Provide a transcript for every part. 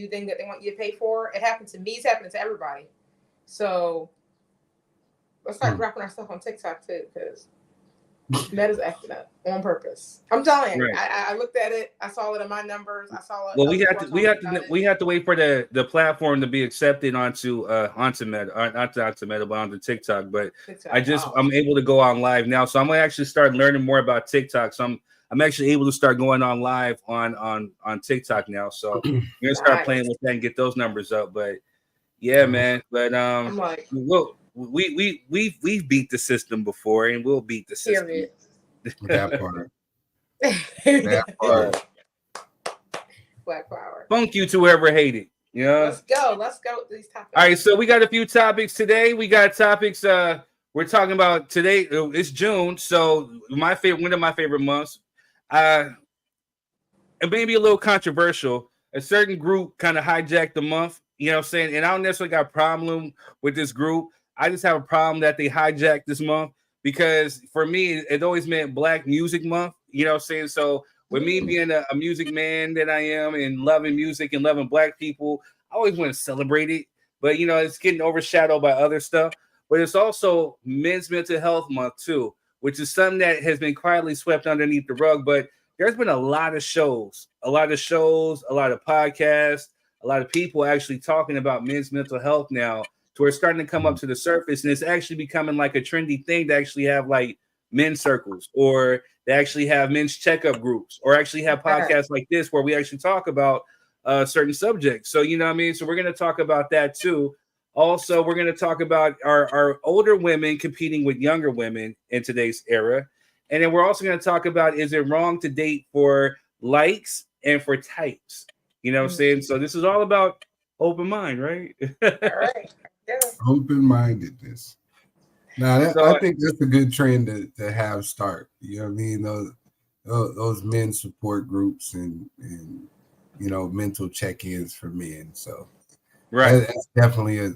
new thing that they want you to pay for. It happened to me. It's happening to everybody. So let's start dropping our stuff on TikTok too, because Meta's acting up on purpose. I'm telling you. Right. I looked at it. I saw it in my numbers. I saw it. Well, we have to wait for the platform to be accepted onto Meta, not onto Meta, but onto TikTok. But TikTok. I'm able to go on live now, so I'm gonna actually start learning more about TikTok. So I'm actually able to start going on live on TikTok now. So we're gonna start playing with that and get those numbers up. But yeah, man. But I'm like, we've beat the system before, and we'll beat the system. period. That part. That part. Black power. Funk you to whoever hated. Yeah. Let's go with these topics. All right, so we got a few topics today. We got topics we're talking about today. It's June, so one of my favorite months. It may be a little controversial. A certain group kind of hijacked the month, you know what I'm saying? And I don't necessarily got a problem with this group. I just have a problem that they hijacked this month, because for me, it always meant Black Music Month, you know what I'm saying? So with me being a music man that I am and loving music and loving Black people, I always want to celebrate it. But, you know, it's getting overshadowed by other stuff. But it's also Men's Mental Health Month, too, which is something that has been quietly swept underneath the rug. But there's been a lot of shows, a lot of podcasts, a lot of people actually talking about men's mental health now, to where it's starting to come up to the surface. And it's actually becoming like a trendy thing to actually have like men's circles, or they actually have men's checkup groups, or actually have podcasts like this where we actually talk about certain subjects. So, you know what I mean? So we're going to talk about that too. Also, we're going to talk about our older women competing with younger women in today's era. And then we're also going to talk about, is it wrong to date for likes and for types? You know what I'm saying? So this is all about open mind, right? All right. Yeah. Open-mindedness. Now, I think that's a good trend to have start. You know what I mean? Those men support groups and you know, mental check-ins for men. So that's definitely a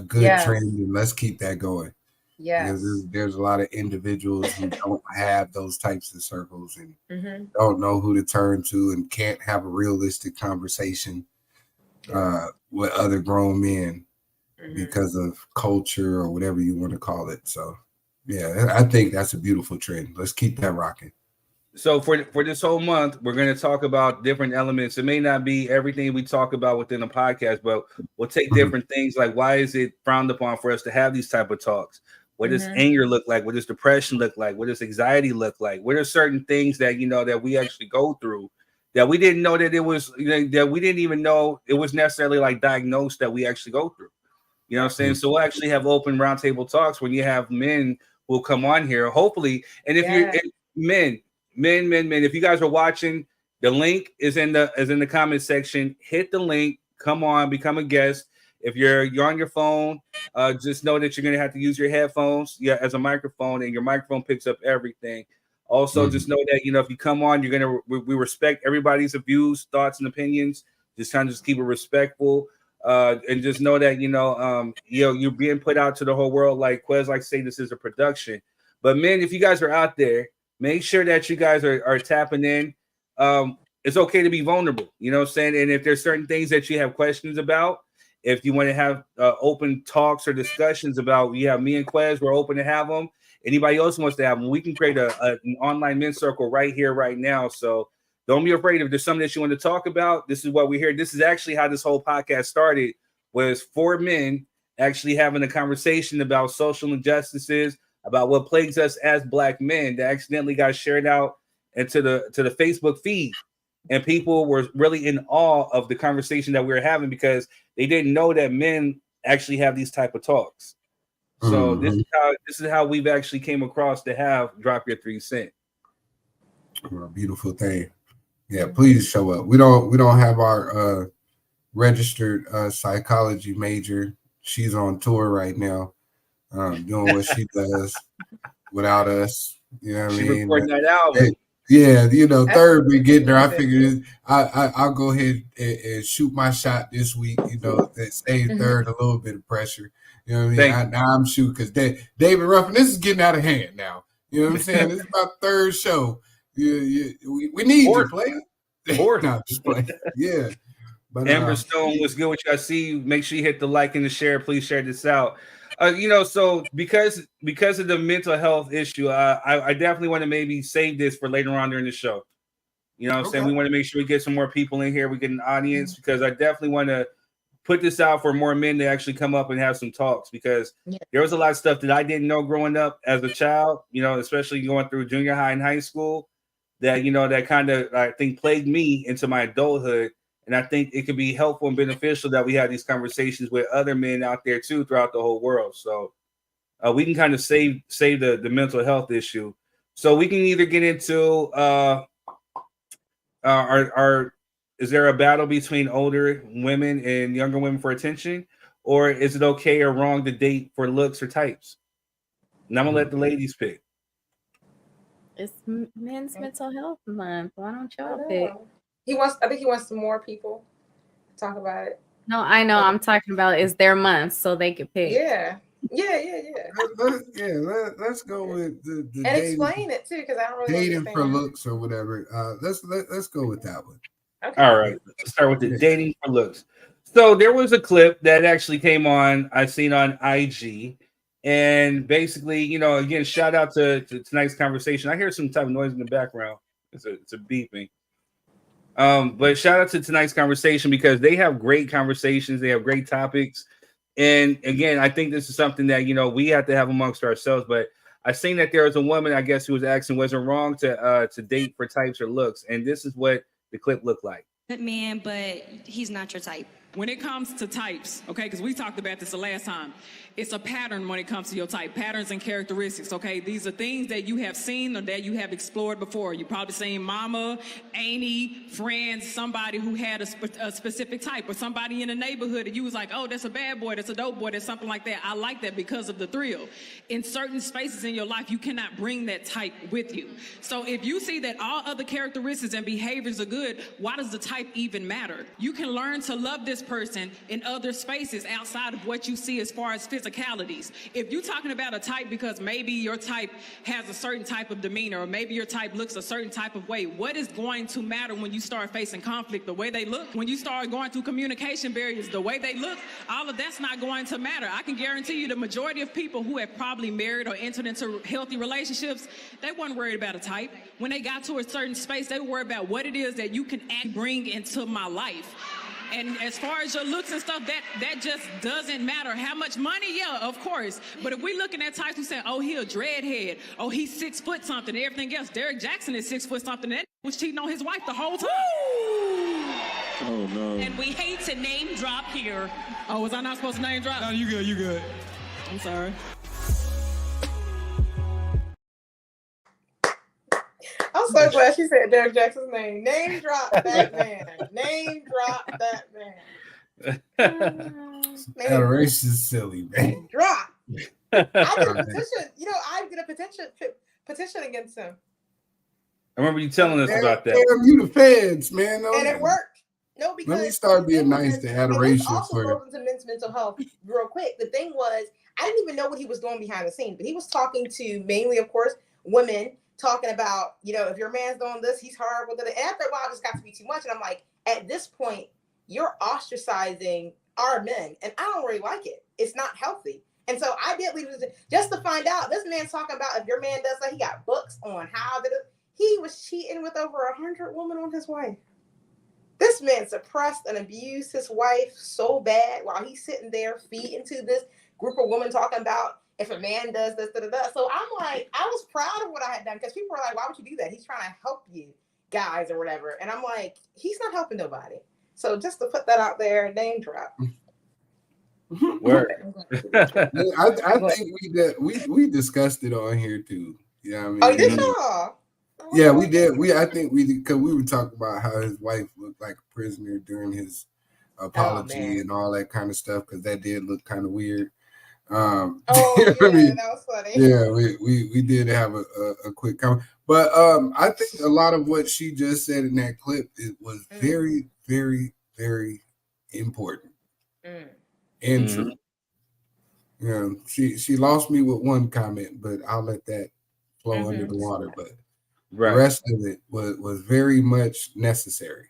good trend, and let's keep that going. Yes. There's a lot of individuals who don't have those types of circles and don't know who to turn to and can't have a realistic conversation with other grown men because of culture or whatever you want to call it. So, yeah, I think that's a beautiful trend. Let's keep that rocking. So for this whole month, we're going to talk about different elements. It may not be everything we talk about within the podcast, but we'll take different things, like why is it frowned upon for us to have these type of talks? What does anger look like? What does depression look like? What does anxiety look like? What are certain things that, you know, that we actually go through that we didn't know that it was, you know, that we didn't even know it was necessarily like diagnosed that we actually go through. You know what I'm saying? So we'll actually have open roundtable talks when you have men who will come on here, hopefully. And if you're men, if you guys are watching, the link is in the comment section. Hit the link, come on, become a guest. If you're on your phone, just know that you're gonna have to use your headphones as a microphone, and your microphone picks up everything. Also, just know that, you know, if you come on, we respect everybody's views, thoughts, and opinions. Just kind of just keep it respectful. And just know that, you know, you're being put out to the whole world. Like Quez like to say, this is a production. But men, if you guys are out there, make sure that you guys are tapping in. It's okay to be vulnerable, you know what I'm saying? And if there's certain things that you have questions about, if you want to have open talks or discussions about, we have me and Quez, we're open to have them. Anybody else wants to have them, we can create an online men's circle right here, right now. So don't be afraid. If there's something that you want to talk about, this is what we're here. This is actually how this whole podcast started, was 4 men actually having a conversation about social injustices, about what plagues us as Black men, that accidentally got shared out into the Facebook feed. And people were really in awe of the conversation that we were having, because they didn't know that men actually have these type of talks. So this is how we've actually came across to have Drop Your 3 Cent. Well, beautiful thing. Yeah, please show up. We don't have our registered psychology major. She's on tour right now, doing what she does without us. You know what I mean? Recording that album. Yeah, you know, third we getting there. I figured I'll go ahead and shoot my shot this week. You know, that save third, a little bit of pressure. You know what I mean? Now I'm shooting because David Ruffin, this is getting out of hand now. You know what I'm saying? This is my third show. We need you, player. No, just play. Yeah. But Amber Stone was good with you. I see you. Make sure you hit the like and the share. Please share this out. So because of the mental health issue, I definitely want to maybe save this for later on during the show. You know what I'm saying? We want to make sure we get some more people in here. We get an audience because I definitely want to put this out for more men to actually come up and have some talks because there was a lot of stuff that I didn't know growing up as a child, especially going through junior high and high school that, that kind of, I think, plagued me into my adulthood. And I think it could be helpful and beneficial that we have these conversations with other men out there too throughout the whole world. So we can kind of save the mental health issue. So we can either get into is there a battle between older women and younger women for attention, or is it okay or wrong to date for looks or types? And I'm gonna let the ladies pick. It's Men's Mental Health Month. Why don't y'all pick? I think he wants some more people to talk about it. No, I know. I'm talking about it's their month, so they could pick. Yeah. Let's go with the and dating, explain it too, because I don't really dating for looks or whatever. Let's go with that one. Okay. All right. Let's start with the dating for looks. So there was a clip that actually came on. I seen on IG, and basically, again, shout out to tonight's conversation. I hear some type of noise in the background. It's a beeping. But shout out to tonight's conversation because they have great conversations. They have great topics. And again, I think this is something that, we have to have amongst ourselves. But I seen that there was a woman, I guess, who was asking, was it wrong to date for types or looks? And this is what the clip looked like. Man, but he's not your type. When it comes to types, okay, because we talked about this the last time, it's a pattern when it comes to your type, patterns and characteristics, okay? These are things that you have seen or that you have explored before. You probably seen mama, auntie, friends, somebody who had a specific type, or somebody in the neighborhood and you was like, oh, that's a bad boy, that's a dope boy, that's something like that. I like that because of the thrill. In certain spaces in your life, you cannot bring that type with you. So if you see that all other characteristics and behaviors are good, why does the type even matter? You can learn to love this person in other spaces outside of what you see as far as physicalities. If you're talking about a type because maybe your type has a certain type of demeanor, or maybe your type looks a certain type of way, what is going to matter when you start facing conflict? The way they look? When you start going through communication barriers, the way they look? All of that's not going to matter. I can guarantee you the majority of people who have probably married or entered into healthy relationships, they weren't worried about a type. When they got to a certain space, they were worried about what it is that you can bring into my life. And as far as your looks and stuff, that just doesn't matter. How much money? Yeah, of course. But if we looking at types who say, oh, he a dreadhead, oh, he's 6 foot something, and everything else. Derek Jackson is 6 foot something. That was cheating on his wife the whole time. Oh no. And we hate to name drop here. Oh, was I not supposed to name drop? No, you good. I'm sorry. I'm so glad she said Derek Jackson's name. Name drop that man. Name drop that man. Adoration's silly, man. Drop. I did a petition. I did a petition against him. I remember you telling us about that. Damn, you the feds, man. And it worked. No, because let me start being nice to Adoration. Also goes into men's mental health real quick. The thing was, I didn't even know what he was doing behind the scenes, but he was talking to mainly, of course, women, talking about, if your man's doing this, he's horrible. And after a while, it just got to be too much. And I'm like, at this point, you're ostracizing our men. And I don't really like it. It's not healthy. And so I did leave it just to find out. This man's talking about if your man does that, he got books on how he was cheating with over 100 women on his wife. This man suppressed and abused his wife so bad while he's sitting there feeding to this group of women talking about if a man does this, So I'm like, I was proud of what I had done because people were like, why would you do that? He's trying to help you guys or whatever. And I'm like, he's not helping nobody. So just to put that out there, name drop. Word. I think we discussed it on here too. Yeah, Oh, you did y'all? Yeah, we did. I think we did because we were talking about how his wife looked like a prisoner during his apology and all that kind of stuff because that did look kind of weird. Yeah, that was funny. Yeah, we did have a quick comment, but I think a lot of what she just said in that clip was very, very, very important and true. Yeah, she lost me with one comment, but I'll let that flow under the water. But the rest of it was very much necessary.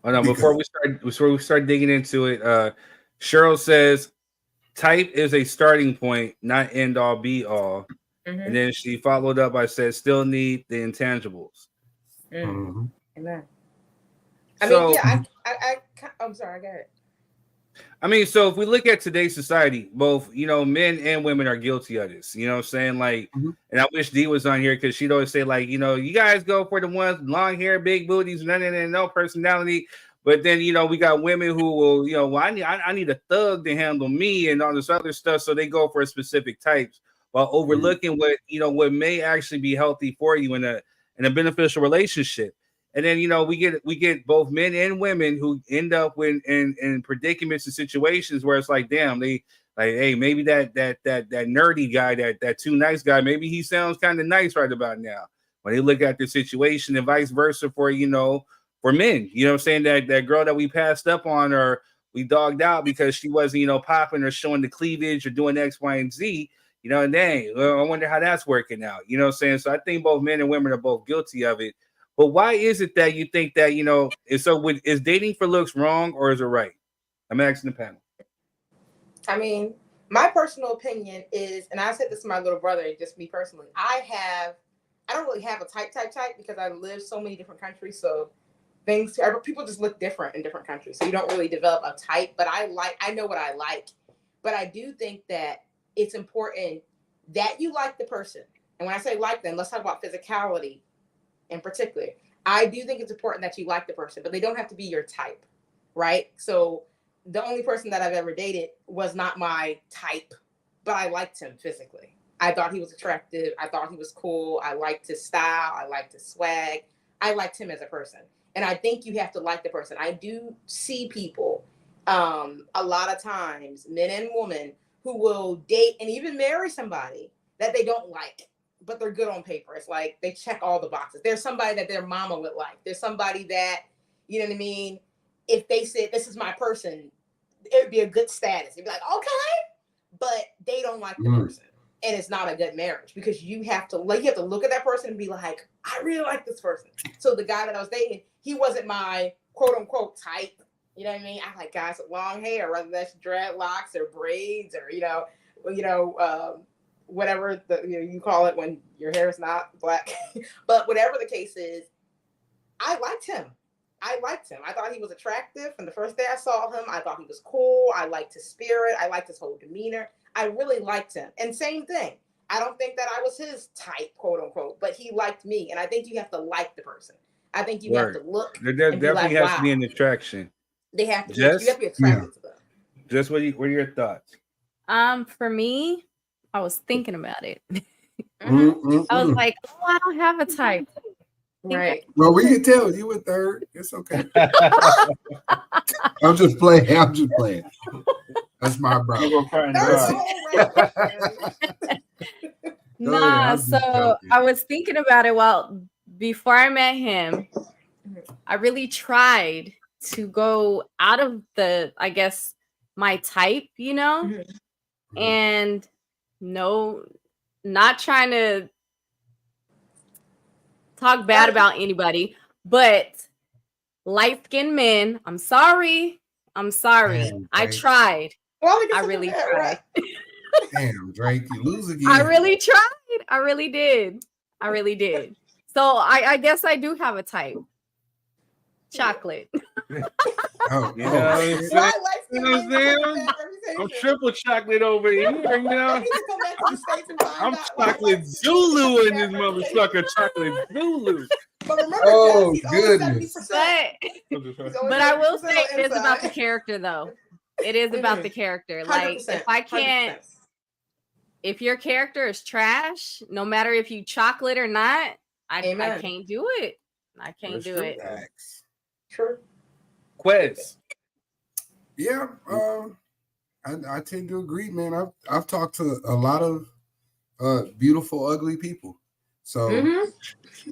Oh no! Before we start digging into it, Cheryl says type is a starting point, not end all be all. And then she followed up by said still need the intangibles. Mhm. Amen. I mean, yeah, I'm sorry, go ahead. I mean, so if we look at today's society, both, men and women are guilty of this. You know what I'm saying? Like, and I wish Dee was on here because she'd always say, like, you guys go for the ones with long hair, big booties, no personality. But then, we got women who will, well, I need a thug to handle me and all this other stuff. So they go for specific types while overlooking what may actually be healthy for you in a beneficial relationship. And then we get both men and women who end up in predicaments and situations where it's like, damn, they like, hey, maybe that nerdy guy, that too nice guy, maybe he sounds kind of nice right about now. When they look at the situation, and vice versa for men, you know what I'm saying, that girl that we passed up on or we dogged out because she wasn't popping or showing the cleavage or doing X, Y, and Z. And dang, I wonder how that's working out. You know what I'm saying? So I think both men and women are both guilty of it. But why is it that you think that, is dating for looks wrong or is it right? I'm asking the panel. I mean, my personal opinion is, and I said this to my little brother, just me personally, I don't really have a type because I live so many different countries. So people just look different in different countries. So you don't really develop a type, but I know what I like. But I do think that it's important that you like the person. And when I say like them, let's talk about physicality in particular. I do think it's important that you like the person, but they don't have to be your type, right? So the only person that I've ever dated was not my type, but I liked him physically. I thought he was attractive. I thought he was cool. I liked his style. I liked his swag. I liked him as a person. And I think you have to like the person. I do see people a lot of times, men and women, who will date and even marry somebody that they don't like, but they're good on paper. It's like they check all the boxes. There's somebody that their mama would like. There's somebody that, you know what I mean? If they said, this is my person, it would be a good status. It'd be like, okay, but they don't like the person. And it's not a good marriage because you have to look at that person and be like, I really like this person. So the guy that I was dating, he wasn't my quote unquote type. You know what I mean? I like guys with long hair, whether that's dreadlocks or braids or, whatever you call it when your hair is not black. But whatever the case is, I liked him. I thought he was attractive. From the first day I saw him, I thought he was cool. I liked his spirit. I liked his whole demeanor. I really liked him. And same thing. I don't think that I was his type, quote unquote, but he liked me. And I think you have to like the person. I think you have to look. There definitely has to be an attraction. They have to. You have to be attracted to them. Just what are your thoughts? For me, I was thinking about it. I was like, I don't have a type. Right. Well, we can tell you were third. It's okay. I'm just playing. That's my brother. Nah, so I was thinking about it. Well, before I met him, I really tried to go out of my type, and no, not trying to talk bad about anybody, but light-skinned men, I'm sorry. Damn, I tried. Well, I really tried. Damn, Drake, you lose again. I really tried. I really did. So I guess I do have a type. Chocolate. Oh, I'm triple chocolate over here. I'm chocolate Zulu in this motherfucker. Chocolate Zulu. But remember, goodness. But I will say it is about the character, though. It is about the character. Like, if I can't, 100%. If your character is trash, no matter if you chocolate or not, I can't do it. I can't do it. True. Quez. Yeah, I tend to agree, man. I've talked to a lot of beautiful, ugly people. So, you know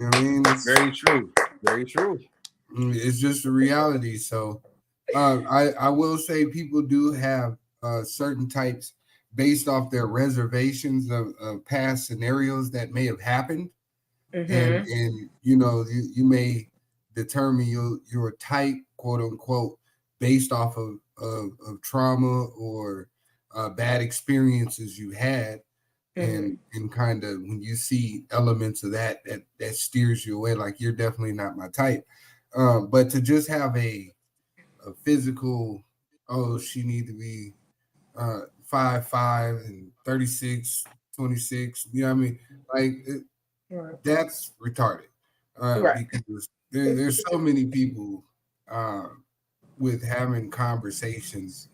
what I mean? It's very true. Very true. It's just a reality. So, I will say people do have certain types based off their reservations of past scenarios that may have happened, and you may determine your type, quote unquote, based off of trauma or bad experiences you had. And kind of when you see elements of that steers you away, like you're definitely not my type. But to just have a physical, she need to be 5'5" and 36, 26. You know what I mean? Like that's retarded. Because there's so many people with having conversations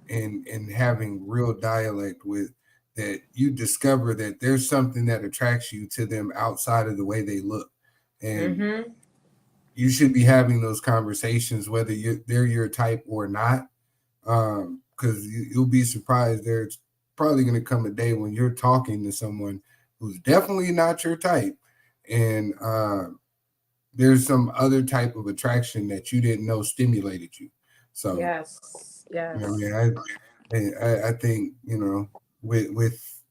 and having real dialect with that you discover that there's something that attracts you to them outside of the way they look. And you should be having those conversations, whether they're your type or not, because you'll be surprised. There's probably going to come a day when you're talking to someone who's definitely not your type. And there's some other type of attraction that you didn't know stimulated you. So, yes. You know, I think, you know, with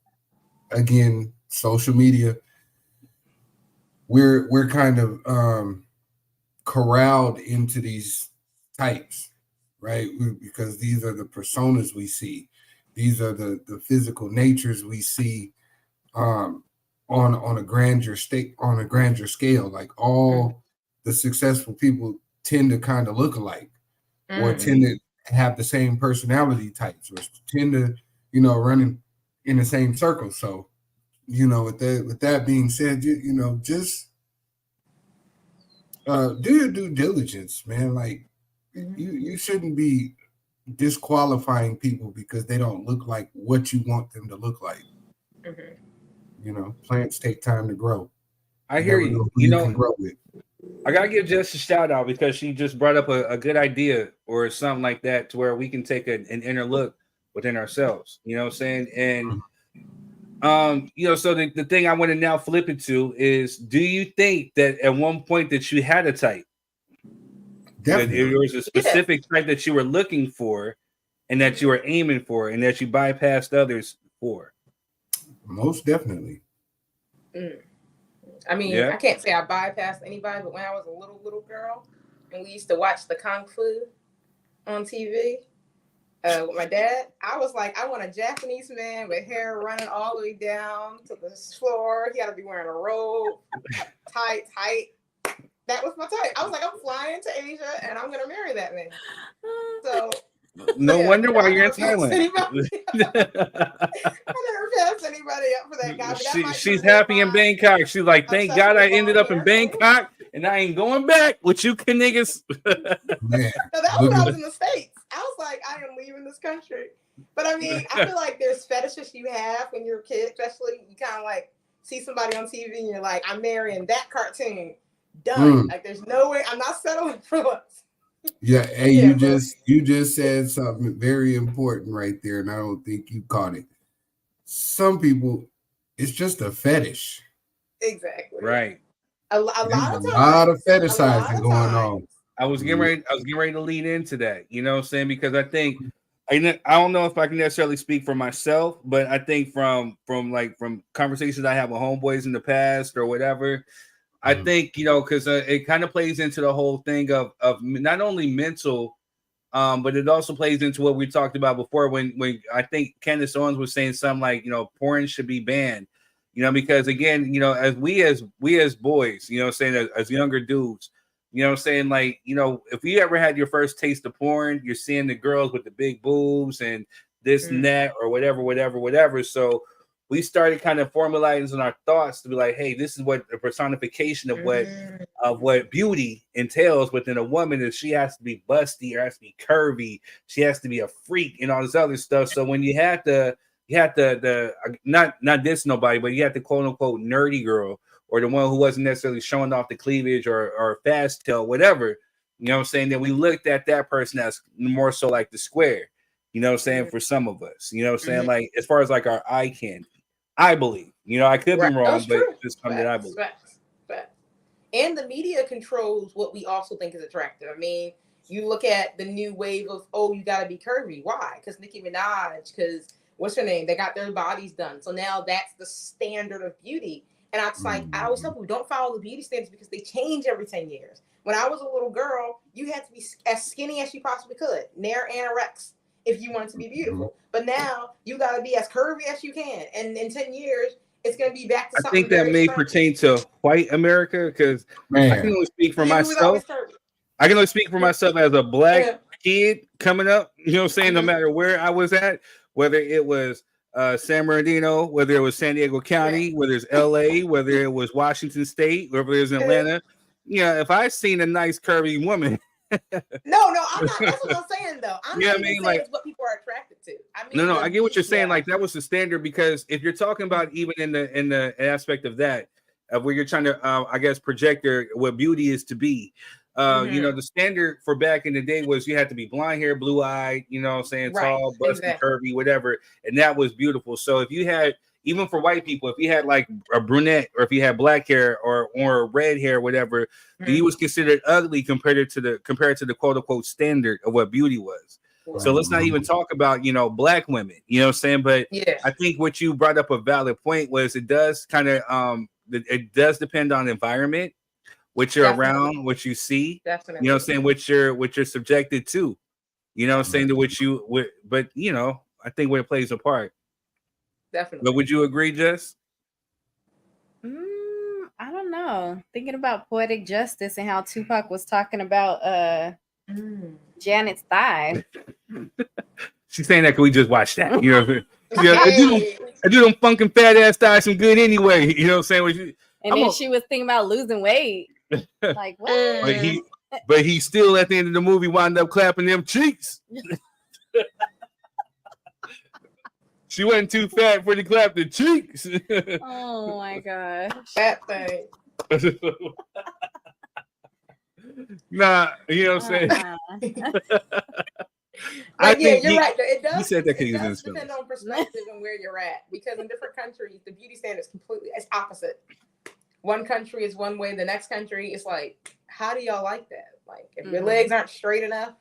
again social media, we're kind of corralled into these types, right? Because these are the personas we see, these are the physical natures we see on a grander scale. Like all the successful people tend to kind of look alike, or tend to have the same personality types, or tend to, you know, running in the same circle. So, you know, with that being said, you know, just do your due diligence, man. Like you shouldn't be disqualifying people because they don't look like what you want them to look like. You know, plants take time to grow. I hear you. You know, can grow with. I gotta give Jess a shout out because she just brought up a good idea or something like that, to where we can take an inner look within ourselves. You know what I'm saying? And you know, so the thing I want to now flip it to is, do you think that at one point that you had a type? Definitely. That there was a specific type that you were looking for and that you were aiming for and that you bypassed others for? Most definitely. I mean, I can't say I bypassed anybody, but when I was a little girl and we used to watch the Kung Fu on TV with my dad, I was like, I want a Japanese man with hair running all the way down to the floor. He had to be wearing a robe, tight. That was my type. I was like, I'm flying to Asia and I'm going to marry that man. So... No wonder why you're in Thailand. I never passed anybody up for that guy. She's happy in Bangkok. She's like, thank God I ended up in Bangkok and I ain't going back with you niggas. Man. No, that was when I was in the States. I was like, I am leaving this country. But I mean, I feel like there's fetishes you have when you're a kid, especially you kind of like see somebody on TV and you're like, I'm marrying that cartoon. Done. Like there's no way, I'm not settling for less. Yeah, hey, you just said something very important right there, and I don't think you caught it. Some people, it's just a fetish. Exactly. Right. A lot of fetishizing going on. I was getting ready to lead into that. You know what I'm saying? Because I think I don't know if I can necessarily speak for myself, but I think from conversations I have with homeboys in the past or whatever. I think, you know, because it kind of plays into the whole thing of not only mental, but it also plays into what we talked about before when I think Candace Owens was saying something like, you know, porn should be banned, you know, because again, you know, as we as boys, you know, saying as younger dudes, you know, saying like, you know, if you ever had your first taste of porn, you're seeing the girls with the big boobs and this and that or whatever. So we started kind of formalizing our thoughts to be like, hey, this is what the personification of what beauty entails within a woman is. She has to be busty, or has to be curvy, she has to be a freak and all this other stuff. So when you had the not diss nobody, but you had the quote unquote nerdy girl or the one who wasn't necessarily showing off the cleavage or fast tail, whatever, you know what I'm saying? Then we looked at that person as more so like the square, you know what I'm saying, for some of us, you know what I'm saying? Like as far as like our eye candy. I believe, you know, I could be wrong, but it's something that I believe. And the media controls what we also think is attractive. I mean, you look at the new wave of, you got to be curvy. Why? Because Nicki Minaj, because what's her name? They got their bodies done. So now that's the standard of beauty. And I was like, I always tell people, don't follow the beauty standards because they change every 10 years. When I was a little girl, you had to be as skinny as you possibly could, near anorex, if you wanted to be beautiful. But now you got to be as curvy as you can. And in 10 years, it's going to be back to something. I think that may pertain to white America because I can only speak for myself. I can only speak for myself as a black kid coming up. You know what I'm saying? No matter where I was at, whether it was San Bernardino, whether it was San Diego County, whether it's LA, whether it was Washington State, whether it was Atlanta. Yeah, if I seen a nice curvy woman. No, I'm not. That's what I'm saying, though. I'm not saying like it's what people are attracted to. I mean, no, I get what you're saying. Like that was the standard because if you're talking about even in the aspect of that, of where you're trying to, I guess, project what beauty is to be. You know, the standard for back in the day was you had to be blonde hair, blue eyed, you know what I'm saying, tall, busty, curvy, whatever. And that was beautiful. So if you had, even for white people, if you had like a brunette or if you had black hair or red hair, whatever, then you was considered ugly compared to the quote unquote standard of what beauty was. So let's not even talk about, you know, black women, you know what I'm saying? But I think what you brought up a valid point was it does kind of it does depend on environment, what you're around, what you see, you know what I'm saying, what you're subjected to, you know what I'm saying, to what you but you know, I think where it plays a part. Definitely. But would you agree, Jess? I don't know. Thinking about poetic justice and how Tupac was talking about Janet's thigh. She's saying that because we just watched that. You know, I do them funkin' fat ass thighs some good anyway. You know what I'm saying? Then she was thinking about losing weight. Like what? But he still at the end of the movie wound up clapping them cheeks. She wasn't too fat for the clap the cheeks. Oh my gosh. That thing. Nah, you know what I'm saying? I think you're right. It does. He said that because he was in depend on perspective and where you're at. Because in different countries, the beauty standard is it's opposite. One country is one way, the next country is like, how do y'all like that? Like, if your legs aren't straight enough,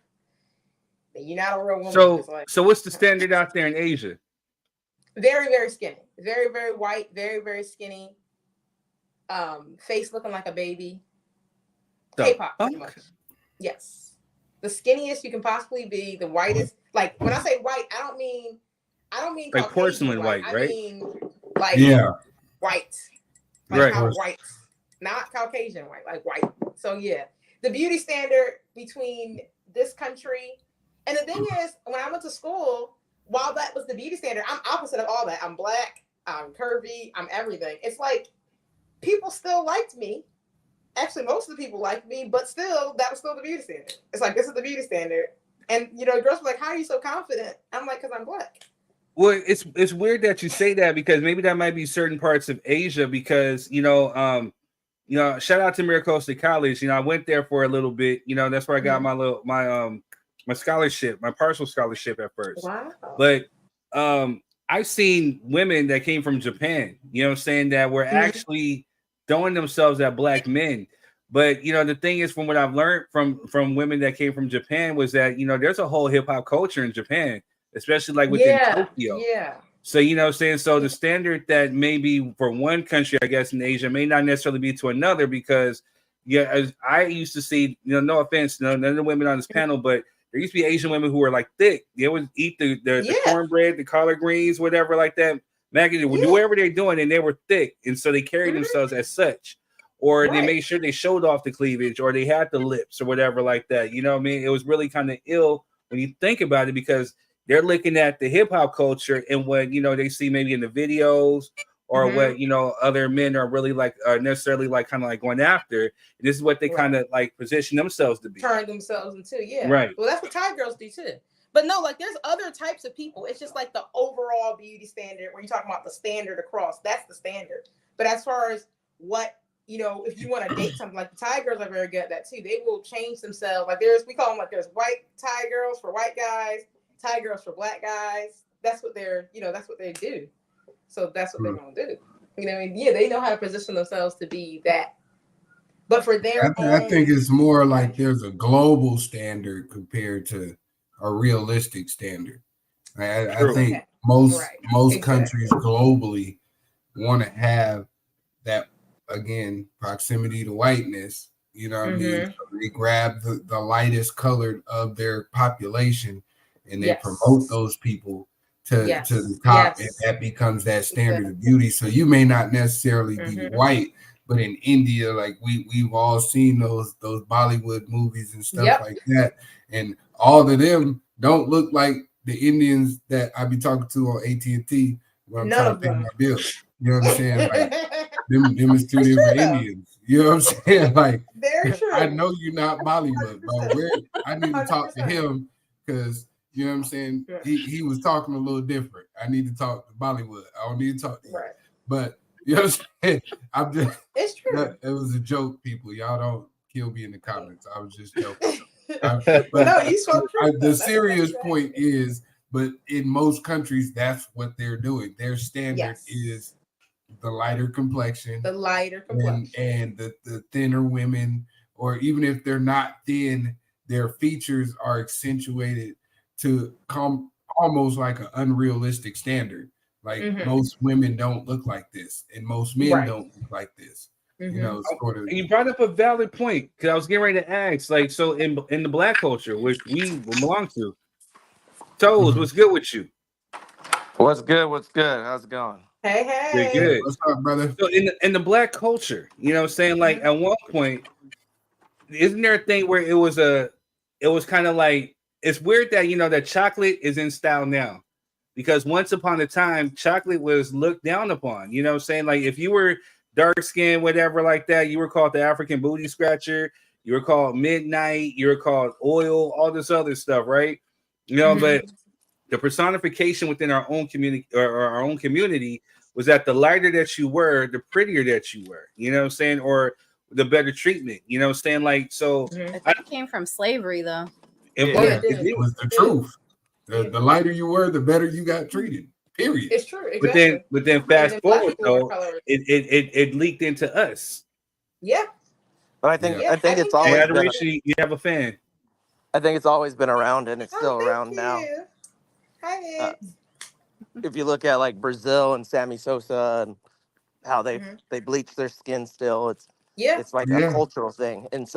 then you're not a real woman. So what's the standard out there in Asia? Very, very skinny. Very, very white. Very, very skinny. Face looking like a baby. K-pop, pretty much. Yes. The skinniest you can possibly be. The whitest. Like, when I say white, I don't mean like porcelain white, right? I mean, like, white. Like right. How white. Not Caucasian white, like white. So, yeah. The beauty standard between this country. And the thing is, when I went to school, while that was the beauty standard, I'm opposite of all that. I'm black, I'm curvy, I'm everything. It's like people still liked me. Actually, most of the people liked me, but still, that was still the beauty standard. It's like, this is the beauty standard. And, you know, girls were like, how are you so confident? I'm like, because I'm black. Well, it's weird that you say that because maybe that might be certain parts of Asia because, you know, shout out to Miracosta College. You know, I went there for a little bit. You know, that's where I got my scholarship, my partial scholarship at first. Wow. But I've seen women that came from Japan, you know what I'm saying, that were actually throwing themselves at black men. But, you know, the thing is, from what I've learned from women that came from Japan was that, you know, there's a whole hip hop culture in Japan, especially like within Tokyo. Yeah. So, you know what I'm saying? So the standard that maybe for one country, I guess, in Asia may not necessarily be to another because, as I used to see, you know, no offense, none of the women on this panel, but there used to be Asian women who were like thick. They would eat the cornbread, the collard greens, whatever like that. Maggie would do whatever they're doing, and they were thick. And so they carried themselves as such. Or they made sure they showed off the cleavage or they had the lips or whatever like that. You know what I mean? It was really kind of ill when you think about it because they're looking at the hip hop culture and what, you know, they see maybe in the videos or what, you know, other men are really like necessarily like kind of like going after. And this is what they kind of like position themselves to be. Turn themselves into, Right. Well, that's what Thai girls do too. But no, like there's other types of people. It's just like the overall beauty standard where you're talking about the standard across. That's the standard. But as far as what, you know, if you want to date something, like the Thai girls are very good at that too. They will change themselves. Like we call them like there's white Thai girls for white guys, Thai girls for black guys. That's what that's what they do. So that's what they're going to do. You know what I mean? Yeah, they know how to position themselves to be that. But for their I think it's more like there's a global standard compared to a realistic standard. I think most countries globally want to have that, again, proximity to whiteness, You know what I mean? So they grab the lightest colored of their population and they promote those people to the top, and that becomes that standard of beauty. So you may not necessarily be white, but in India, like we've all seen those Bollywood movies and stuff like that, and all of them don't look like the Indians that I be talking to on AT&T when I'm trying to pay my bill. You know what I'm saying? Like them is two different Indians. You know what I'm saying? Like, I know you're not Bollywood, but I need to talk to him because you know what I'm saying. He was talking a little different. I need to talk to Bollywood. I don't need to talk to him. Right. But you know what I'm saying? I'm just. It's true. It was a joke, people. Y'all don't kill me in the comments. I was just joking. But no, you so true. The serious point is, but in most countries, that's what they're doing. Their standard is the lighter complexion, and the thinner women, or even if they're not thin, their features are accentuated to come almost like an unrealistic standard. Like most women don't look like this, and most men don't look like this. You know, sort of. And you brought up a valid point because I was getting ready to ask, like, so in the Black culture, which we belong to, Toes, what's good with you? What's good? How's it going? Hey. Good. What's up, brother? So in the Black culture, you know what I'm saying? Like at one point, isn't there a thing where it was kind of like, it's weird that, you know, that chocolate is in style now. Because once upon a time, chocolate was looked down upon. You know what I'm saying? Like if you were dark skin, whatever like that, you were called the African booty scratcher, you were called midnight, you were called oil, all this other stuff, right? You know, but the personification within our own community or our own community was that the lighter that you were, the prettier that you were, you know what I'm saying? Or the better treatment, you know what I'm saying? Like, so I think it came from slavery though. It was the truth. The lighter you were, the better you got treated. Period. It's true. Exactly. But then fast forward though, it leaked into us. Yeah. But I think it's always you have a fan. I think it's always been around and it's still around now. Hi, if you look at like Brazil and Sammy Sosa and how they bleach their skin still, it's like a cultural thing. And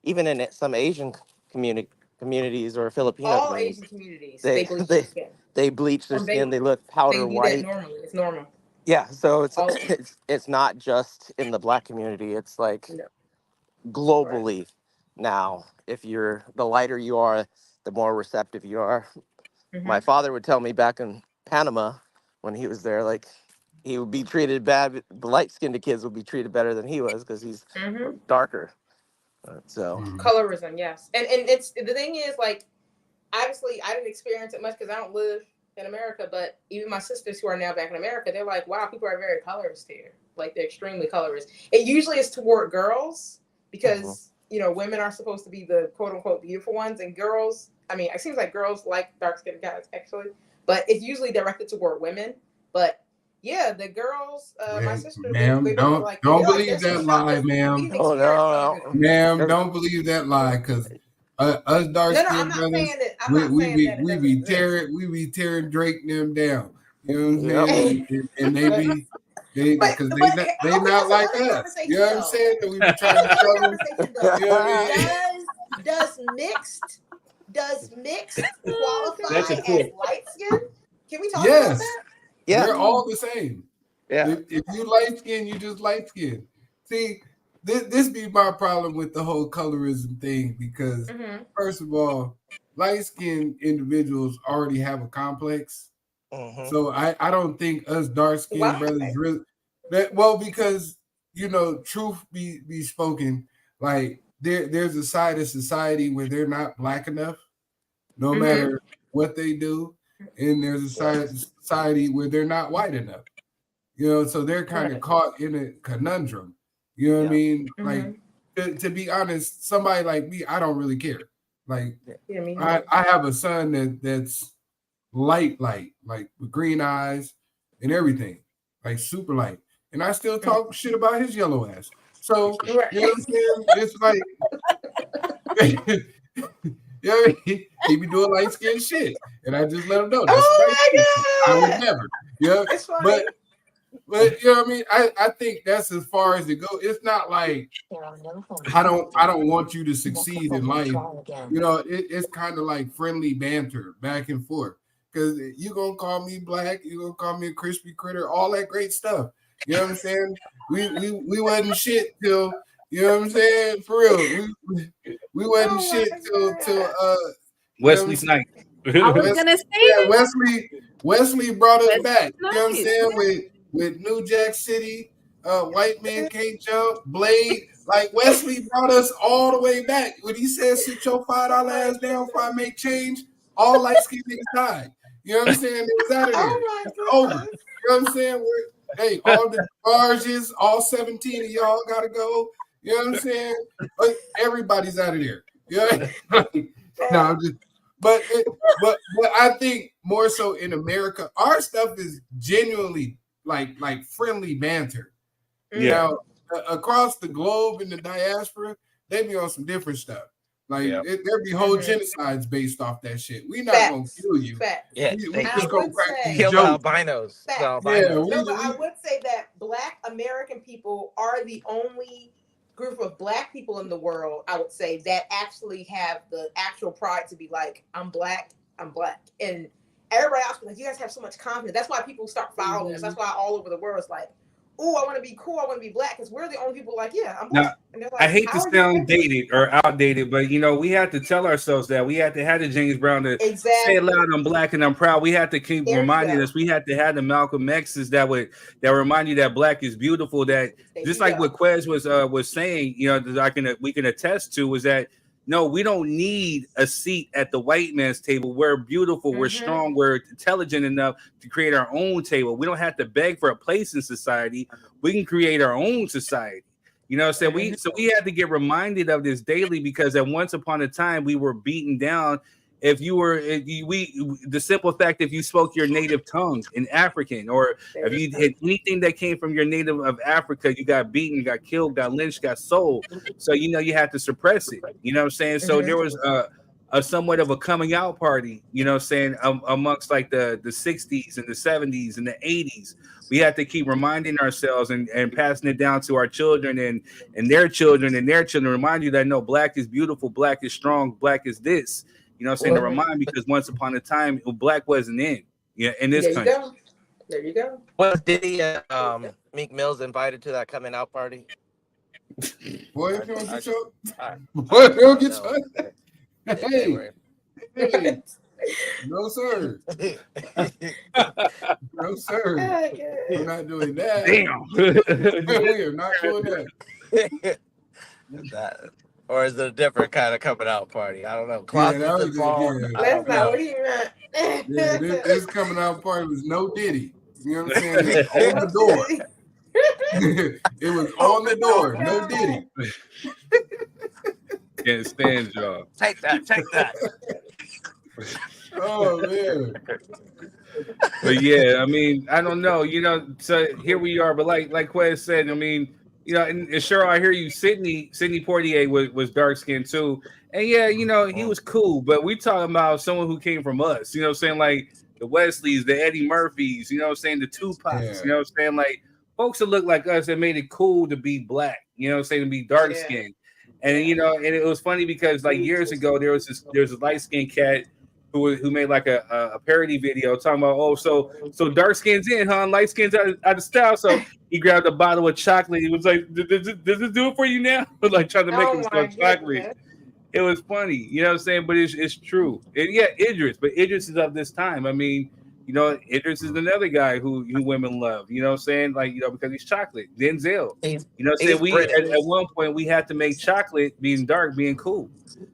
even in some Asian communities or Filipino Asian communities, they bleach their skin. They look powder white. Normally, it's normal. Yeah, so it's not just in the Black community. It's like globally now. If you're the lighter you are, the more receptive you are. My father would tell me back in Panama when he was there, like he would be treated bad. The light-skinned kids would be treated better than he was because he's darker. So colorism, yes, and it's the thing is, like, obviously I didn't experience it much because I don't live in America, but even my sisters who are now back in America, they're like, wow, people are very colorist here. Like they're extremely colorist. It usually is toward girls because you know women are supposed to be the quote unquote beautiful ones, and girls. I mean, it seems like girls like dark skinned guys actually, but it's usually directed toward women. But yeah, the girls, my sisters, ma'am, don't believe that lie, ma'am. Oh no, ma'am, don't believe that lie, because us dark skinned brothers, we be tearing Drake and them down. You know what I'm saying? And they be. Because they not like us. You know what I'm saying? We be trying to tell them. You know what I mean? Does mixed qualify as light skin? Can we talk about that? Yeah, they're all the same. Yeah. If you light skin, you just light skin. See, this be my problem with the whole colorism thing because first of all, light skinned individuals already have a complex. So I don't think us dark skinned brothers really because you know, truth be spoken, like there's a side of society where they're not Black enough, no matter what they do, and there's a side of society where they're not white enough. You know, so they're kind of caught in a conundrum. You know what I mean? Like to be honest, somebody like me, I don't really care. Like I have a son that's light, like with green eyes and everything, like super light. And I still talk shit about his yellow ass. So, you know what I'm saying? It's like, you know what I mean? He be doing light skin shit. And I just let him know. That's my God. I would never. You know? But you know what I mean? I think that's as far as it goes. It's not like I don't want you to succeed in life. You know, it's kind of like friendly banter back and forth. Because you gonna call me black, you gonna call me a crispy critter, all that great stuff. You know what I'm saying? We wasn't shit till, you know what I'm saying? For real. We wasn't shit till Wesley Snipes. I was gonna say Wesley brought us Wesley back. You know what I'm Snipes. saying? With New Jack City, White Man Can't Jump, Blade. Like Wesley brought us all the way back. When he said, "Sit your $5 ass down if I make change," all light skinned niggas died. You know what I'm saying? It was out of there. It's over. You know what I'm saying? Hey, all the barges, all 17 of y'all gotta go. You know what I'm saying? Everybody's out of there. Yeah. No, I'm just. But I think more so in America, our stuff is genuinely like friendly banter. You know, across the globe in the diaspora, they be on some different stuff. Like there be whole genocides based off that shit. We not gonna kill you. Yeah, we just gonna crack these kill jokes. albinos. But I would say that Black American people are the only group of Black people in the world, I would say, that actually have the actual pride to be like, I'm Black. And everybody else be like, you guys have so much confidence. That's why people start following us. That's why all over the world it's like, oh, I want to be cool. I want to be Black, because we're the only people like, yeah, I'm Black. Now, and like, I hate to sound dated or outdated, but you know, we have to tell ourselves that we have to have the James Brown to say it loud, I'm Black and I'm proud. We have to keep reminding us. We have to have the Malcolm X's that remind you that Black is beautiful. That just like what Quez was saying, you know, that we can attest to was that no, we don't need a seat at the white man's table. We're beautiful, we're strong, we're intelligent enough to create our own table. We don't have to beg for a place in society. We can create our own society. You know what I'm saying? We had to get reminded of this daily, because at once upon a time we were beaten down. The simple fact, if you spoke your native tongue in African, or if you had anything that came from your native of Africa, you got beaten, got killed, got lynched, got sold. So, you know, you had to suppress it. You know what I'm saying? So there was a somewhat of a coming out party, you know what I'm saying, amongst like the 60s and the 70s and the 80s. We have to keep reminding ourselves and passing it down to our children and their children and their children. Remind you that no, Black is beautiful, Black is strong, Black is this. You know what I'm saying? To remind, because once upon a time, Black wasn't in this country. There you go. Was Diddy Meek Mill's invited to that coming out party? Boy, if you don't get your boy, if you don't get your hey. No, sir. No, sir. We're not doing that. Damn. We're not doing that. Or is it a different kind of coming out party? I don't know. That's not what he meant. This coming out party was no Diddy. You know what I'm saying? On the door. It was on the door. No Diddy. Can't stand y'all. Take that. Oh man. But yeah, I mean, I don't know. You know, so here we are. But like Quez said, I mean, you know, and Cheryl, I hear you. Sidney Poitier was dark skinned too, and yeah, you know, he was cool. But we talking about someone who came from us. You know what I'm saying? Like the Wesleys, the Eddie Murphys. You know what I'm saying? The Tupacs. Yeah. You know what I'm saying? Like folks that look like us that made it cool to be Black. You know what I'm saying? To be dark skinned. And you know, and it was funny because like years ago there was a light skinned cat who made like a parody video talking about, so dark skin's in, huh? Light skin's out of style. So he grabbed a bottle of chocolate. He was like, does this do it for you now? Like trying to make him some chocolate. It was funny, you know what I'm saying? But it's true. And yeah, Idris, but Idris is of this time. I mean, you know, Idris is another guy who women love, you know what I'm saying? Like, you know, because he's chocolate. Denzel, you know what I'm saying? At one point we had to make chocolate being dark, being cool.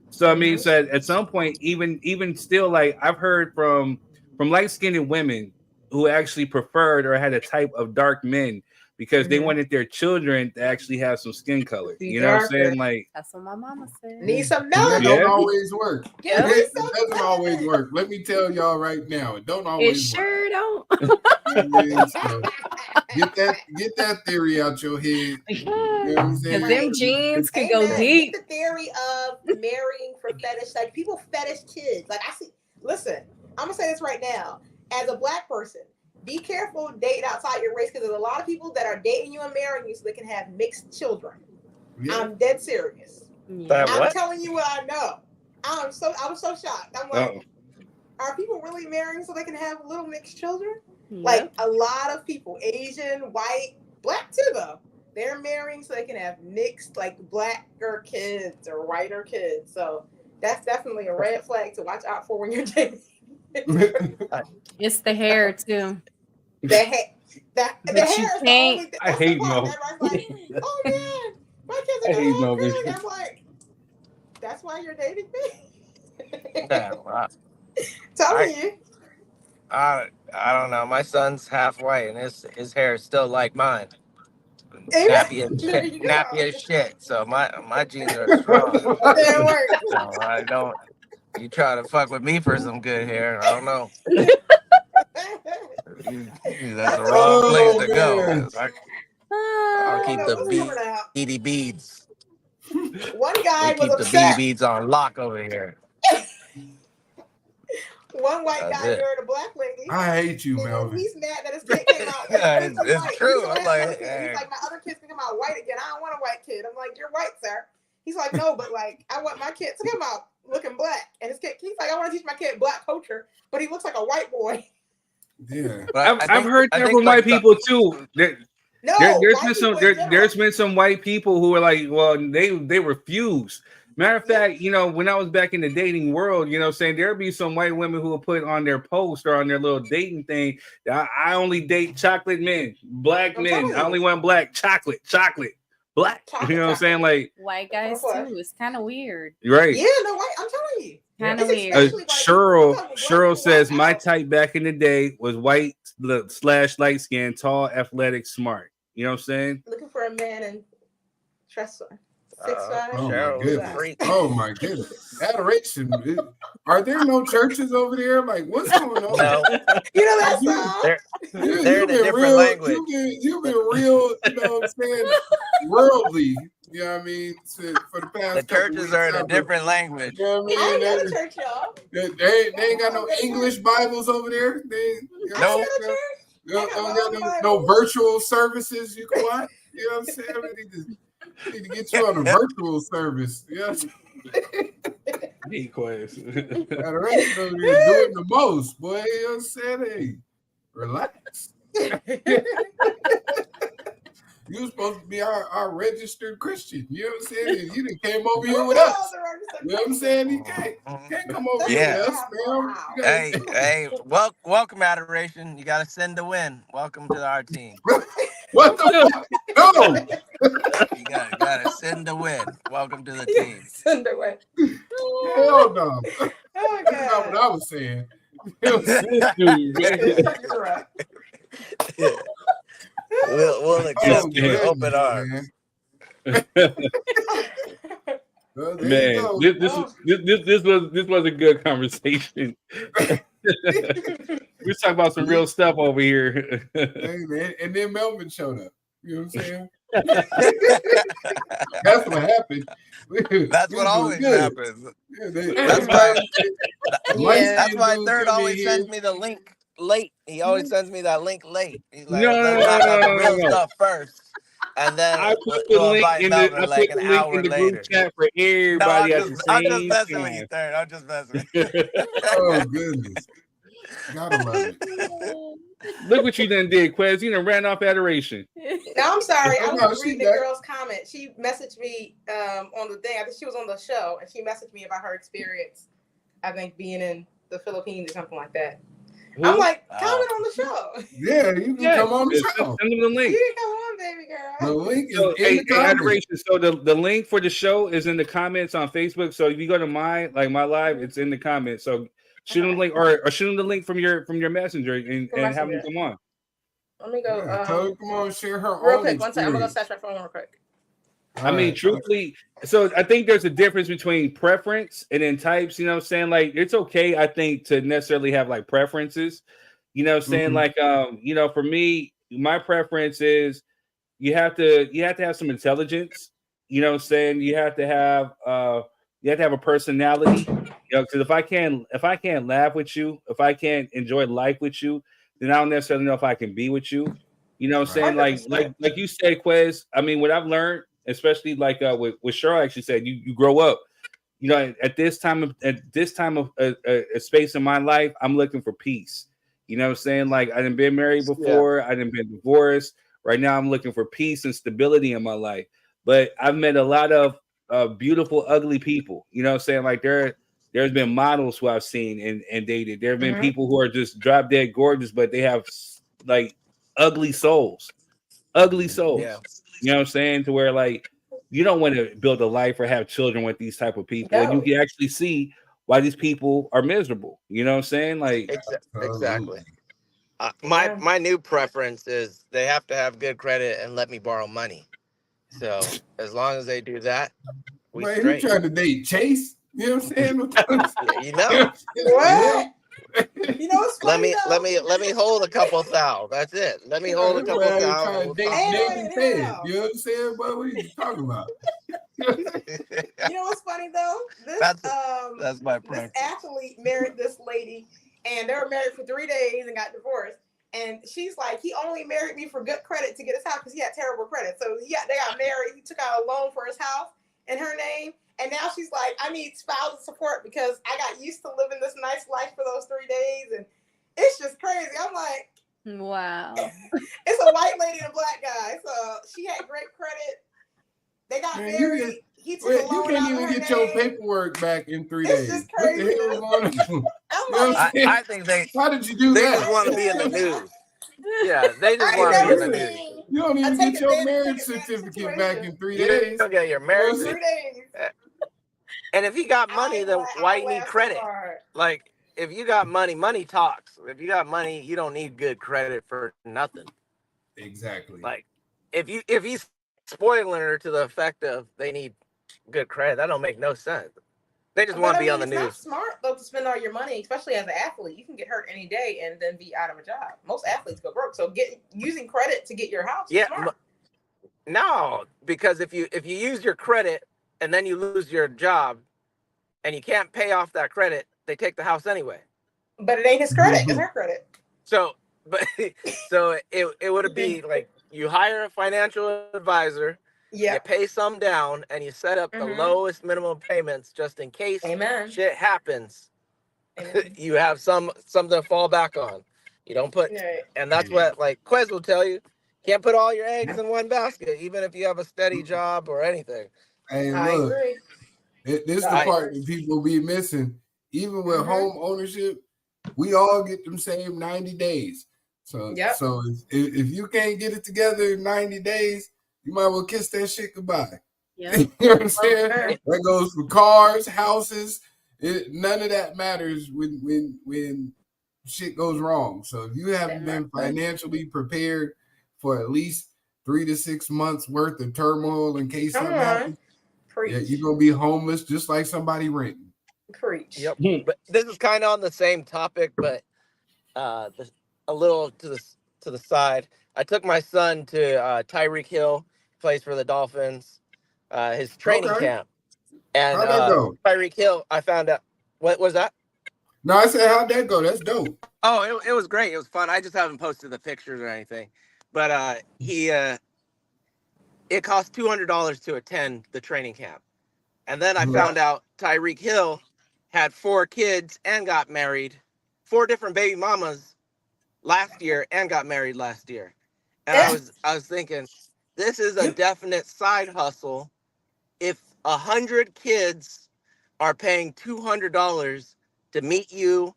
So I mean, so at some point, even still, like I've heard from light-skinned women who actually preferred or had a type of dark men because they wanted their children to actually have some skin color. You know what I'm saying? Like that's what my mama said. Need some melanin. It don't always work. Yeah, it doesn't always work. Let me tell y'all right now, it don't always It sure don't. So get that theory out your head. You know what I'm saying? Because them jeans can go deep. The theory of marrying for fetish, like people fetish kids. Like I see. Listen, I'm gonna say this right now. As a Black person, be careful dating outside your race because there's a lot of people that are dating you and marrying you so they can have mixed children. Yeah. I'm dead serious. I'm telling you what I know. I was so shocked. I'm like, are people really marrying so they can have little mixed children? Yep. Like a lot of people, Asian, white, black too though. They're marrying so they can have mixed, like blacker kids or whiter kids. So that's definitely a red flag to watch out for when you're dating. It's the hair too. The hair. The hair. I hate Mo. Like, oh man, my kids are gonna have good. I'm like, that's why you're dating me. Telling you. I don't know. My son's half white, and his hair is still like mine. Nappy as shit. So my genes are strong. So I don't. You try to fuck with me for some good hair? I don't know. That's the wrong place to go. I'll keep the beady beads. One guy was keep upset. The beady beads on lock over here. One white guy married a black lady. I hate you, Melvin. He's mad that his kid came out. It's true. I'm like, he's like, my other kids can come out white again. I don't want a white kid. I'm like, you're white, sir. He's like, no, but like, I want my kid to come out looking black. And his kid, he's like, I want to teach my kid black culture, but he looks like a white boy. Yeah, I've heard that from white people too. There's been some white people who are like, well, they refuse. Matter of fact, when I was back in the dating world, saying there'd be some white women who will put on their post or on their little dating thing, I only date chocolate men, black men. I only want black, chocolate, black. You know what I'm saying? Like white guys too. It's kind of weird. Right. Yeah, no, white. I'm telling you. Kind of weird. Cheryl says my type back in the day was white / light skin, tall, athletic, smart. You know what I'm saying? Looking for a man in Tressor. 6'5". Oh my goodness. Adoration. Are there no churches over there? Like, what's going on? No. That song? They're in a different language. You've been real, what I'm saying, worldly. You know what I mean? For the past the churches are in a different language. You know what I mean? I ain't got a church, y'all. They ain't got no English Bibles over there. No. No virtual services you can watch. You know what I'm saying? We need to get you on a virtual service. Yes. Be quiet. You're doing the most, boy. You know what I'm saying? Hey, relax. You're supposed to be our registered Christian. You know what I'm saying? You done came over here with us. You know what I'm saying? You can't come over here with us, man. Hey, welcome, Adoration. You got to send to win. Welcome to our team. What the fuck? No. You got to send to win. Welcome to the team. Send to win. Hell no. That's not what I was saying. We'll accept you with open arms. Well, man, this was a good conversation. We're talking about some real stuff over here. Hey, man. And then Melvin showed up. You know what I'm saying? That's what happened. That's what always happens. That's why Third always sends me the link late. He always sends me that link late. He's like, let's talk about the real stuff first. And then I put the link in the group chat for everybody at the same I'm just messing with you, Third. I'm just messing with you. Oh, goodness. Gotta love it. Look what you done did, Quez. You done ran off Adoration. No, I'm sorry. I was reading the girl's comment. She messaged me on the thing. I think she was on the show, and she messaged me about her experience, I think, being in the Philippines or something like that. Who? I'm like, comment on the show. Yeah, you can come on the show. Send them the link. You can come on, baby girl. The link is in the comments. Adoration. So the link for the show is in the comments on Facebook. So if you go to my live, it's in the comments. So shoot them the link or shoot them the link from your messenger and have them come on. Let me go. Tell her, come on, share her real quick. One second. I'm gonna go search my phone real quick. I mean, truthfully, so I think there's a difference between preference and then types. You know what I'm saying? Like, it's okay, I think, to necessarily have like preferences. You know what I'm saying? Like, for me, my preference is you have to have some intelligence. You know what I'm saying? You have to have a personality. Because if I can't laugh with you, if I can't enjoy life with you, then I don't necessarily know if I can be with you. You know what I'm saying? Like you said, Quez. I mean, what I've learned, especially like with Cheryl actually said, you grow up. You know, at this time of a space in my life, I'm looking for peace. You know what I'm saying? Like I done been married before, I done been divorced. Right now, I'm looking for peace and stability in my life. But I've met a lot of beautiful, ugly people. You know what I'm saying? Like there's been models who I've seen and dated. There have been people who are just drop dead gorgeous, but they have like ugly souls. Ugly souls. Yeah. You know what I'm saying? To where like you don't want to build a life or have children with these type of people. No. And you can actually see why these people are miserable. You know what I'm saying? Like exactly. My new preference is they have to have good credit and let me borrow money. So as long as they do that, we straight. You trying to date Chase? You know what I'm saying? You know what? You know what's funny, let me hold a couple thou. That's it. Let me hold a couple thou. You know what I'm saying? What are you talking about? You know what's funny though? That's my preference. This athlete married this lady, and they were married for 3 days and got divorced. And she's like, he only married me for good credit to get his house because he had terrible credit. So they got married. He took out a loan for his house in her name. And now she's like, I need spousal support because I got used to living this nice life for those 3 days. And it's just crazy. I'm like, wow. It's a white lady and a black guy. So she had great credit. They got married. He took a loan. You can't even get your paperwork back in 3 days. It's just crazy. What the hell I think how did you do that? They just want to be in the news. Yeah, they just want to be in the news. You don't even get your marriage certificate back in 3 days. You don't get your marriage 3 days. And if you got money, then why you need credit? Like, if you got money, money talks. If you got money, you don't need good credit for nothing. Exactly. Like, if he's spoiling her to the effect of they need good credit, that don't make no sense. They just want to be on the news. It's not smart though to spend all your money, especially as an athlete. You can get hurt any day and then be out of a job. Most athletes go broke. So using credit to get your house. Yeah. No, because if you use your credit and then you lose your job and you can't pay off that credit, they take the house anyway. But it ain't his credit, it's her credit. So it would be like you hire a financial advisor, you pay some down, and you set up the lowest minimum payments just in case shit happens. You have something to fall back on. You don't put, and that's what like Quez will tell you. Can't put all your eggs in one basket, even if you have a steady job or anything. Hey, look, this is the part that people be missing. Even with home ownership, we all get them same 90 days. So, so if you can't get it together in 90 days, you might well kiss that shit goodbye. Yeah. You know what I'm saying? That goes for cars, houses. None of that matters when shit goes wrong. So if you haven't been financially prepared for at least 3 to 6 months worth of turmoil in case something happens, you're gonna be homeless just like somebody renting. Preach. Yep. But this is kind of on the same topic, but a little to the side. I took my son to Tyreek Hill, plays for the Dolphins, his training camp. And Tyreek Hill, I found out. What was that? No, I said, how'd that go? That's dope. Oh, it was great. It was fun. I just haven't posted the pictures or anything. But it cost $200 to attend the training camp. And then I found out Tyreek Hill had 4 kids and got married, 4 different baby mamas last year and got married last year. And I was thinking, this is a definite side hustle. If 100 kids are paying $200 to meet you,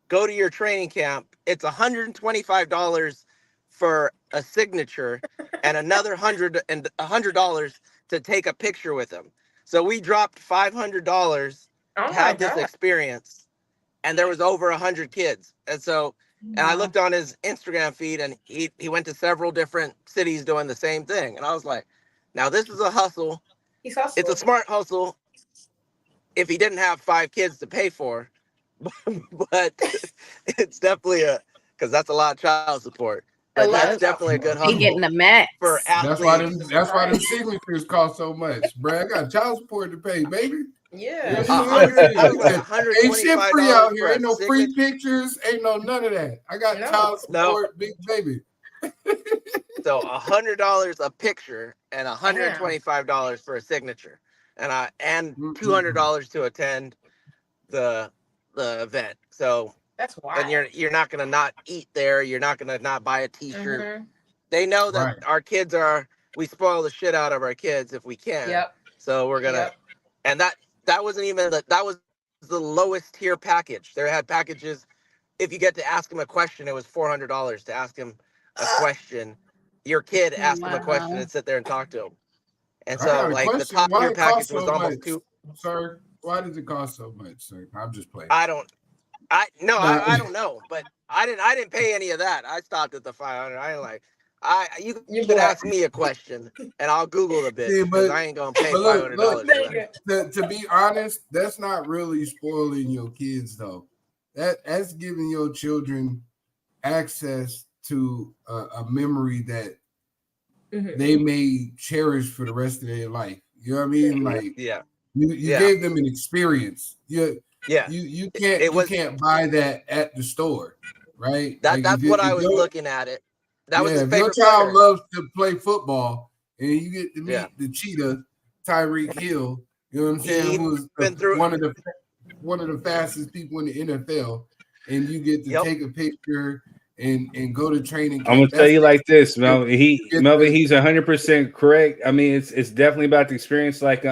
go to your training camp, it's $125 for a signature and another $100 to take a picture with him. So we dropped $500 to have this experience, and there was over 100 kids. And so, and I looked on his Instagram feed, and he went to several different cities doing the same thing. And I was like, now this is a hustle. It's a smart hustle if he didn't have 5 kids to pay for, but it's definitely because that's a lot of child support. But that's definitely a good hustle. He getting a match for athletes. That's why them signatures cost so much, bro. I got child support to pay, baby. Yeah. Ain't shit free out here. Ain't no free pictures. Ain't no none of that. I got child support, big baby. So $100 a picture and $125 for a signature, and $200 to attend the event. So that's wild. And you're not gonna not eat there. You're not gonna not buy a T-shirt. They know that our kids we spoil the shit out of our kids if we can. Yep. So we're gonna, and that wasn't even that was the lowest tier package. They had packages. If you get to ask him a question, it was $400 to ask him a question. Your kid asked him a question and sit there and talk to him. And so like the top tier package was almost Sir, why does it cost so much, sir? I'm just playing. I don't know, but I didn't pay any of that. I stopped at the 500. I ain't like, you could ask me a question and I'll Google a bit because I ain't gonna pay $500. To be honest, that's not really spoiling your kids though. That's giving your children access to a memory that they may cherish for the rest of their life. You know what I mean? Like, you gave them an experience. You can't buy that at the store, right? That's what I was looking at it. That was his favorite your child loves to play football and you get to meet the cheetah, Tyreek Hill, you know what I'm saying? Who's one of the fastest people in the NFL, and you get to take a picture and go to training camp. I'm gonna tell you like this, Melvin. Melvin, he's 100% correct. I mean, it's definitely about the experience. Like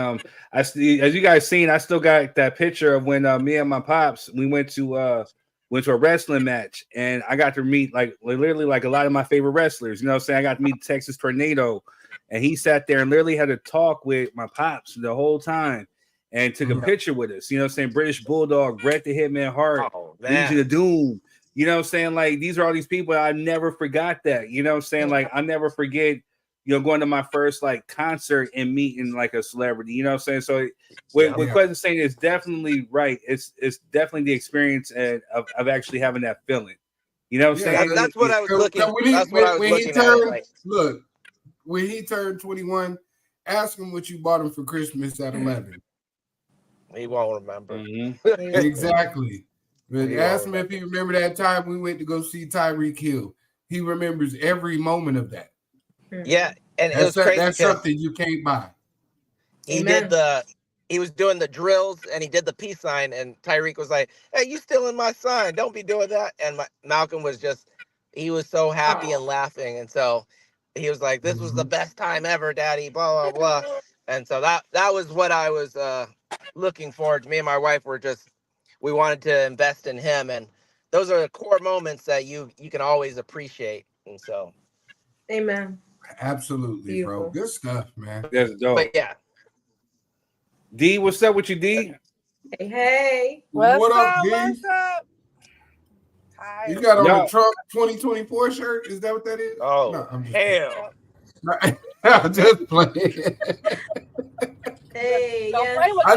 as you guys seen, I still got that picture of when me and my pops we went to a wrestling match, and I got to meet literally a lot of my favorite wrestlers. You know what I'm saying? I got to meet Texas Tornado, and he sat there and literally had to talk with my pops the whole time and took a picture with us. You know what I'm saying? British Bulldog, Bret the Hitman Hart, Legion of Doom. You know what I'm saying? Like, these are all these people. I never forgot that. You know what I'm saying? Like, I never forget, going to my first concert and meeting a celebrity. You know what I'm saying? So what Quentin's saying is definitely right. It's definitely the experience of actually having that feeling. You know what I'm saying? That's what I was looking at. Look, when he turned 21, ask him what you bought him for Christmas at 11. He won't remember. Exactly. But ask him if he remember that time we went to go see Tyreek Hill. He remembers every moment of that. Yeah, and it was crazy. That's something you can't buy. He was doing the drills and he did the peace sign, and Tyreek was like, "Hey, you stealing my sign? Don't be doing that." And Malcolm was he was so happy and laughing, and so he was like, "This was the best time ever, Daddy." Blah blah blah. And so that was what I was looking forward to. Me and my wife were we wanted to invest in him, and those are the core moments that you can always appreciate. And so, amen. Absolutely, beautiful. Bro. Good stuff, man. That's dope. But yeah. D, what's up with you, D? Hey. What up, D? What's up? Hi. You got on a Trump 2024 shirt? Is that what that is? Oh, no, hell. I'm just playing. Hey, I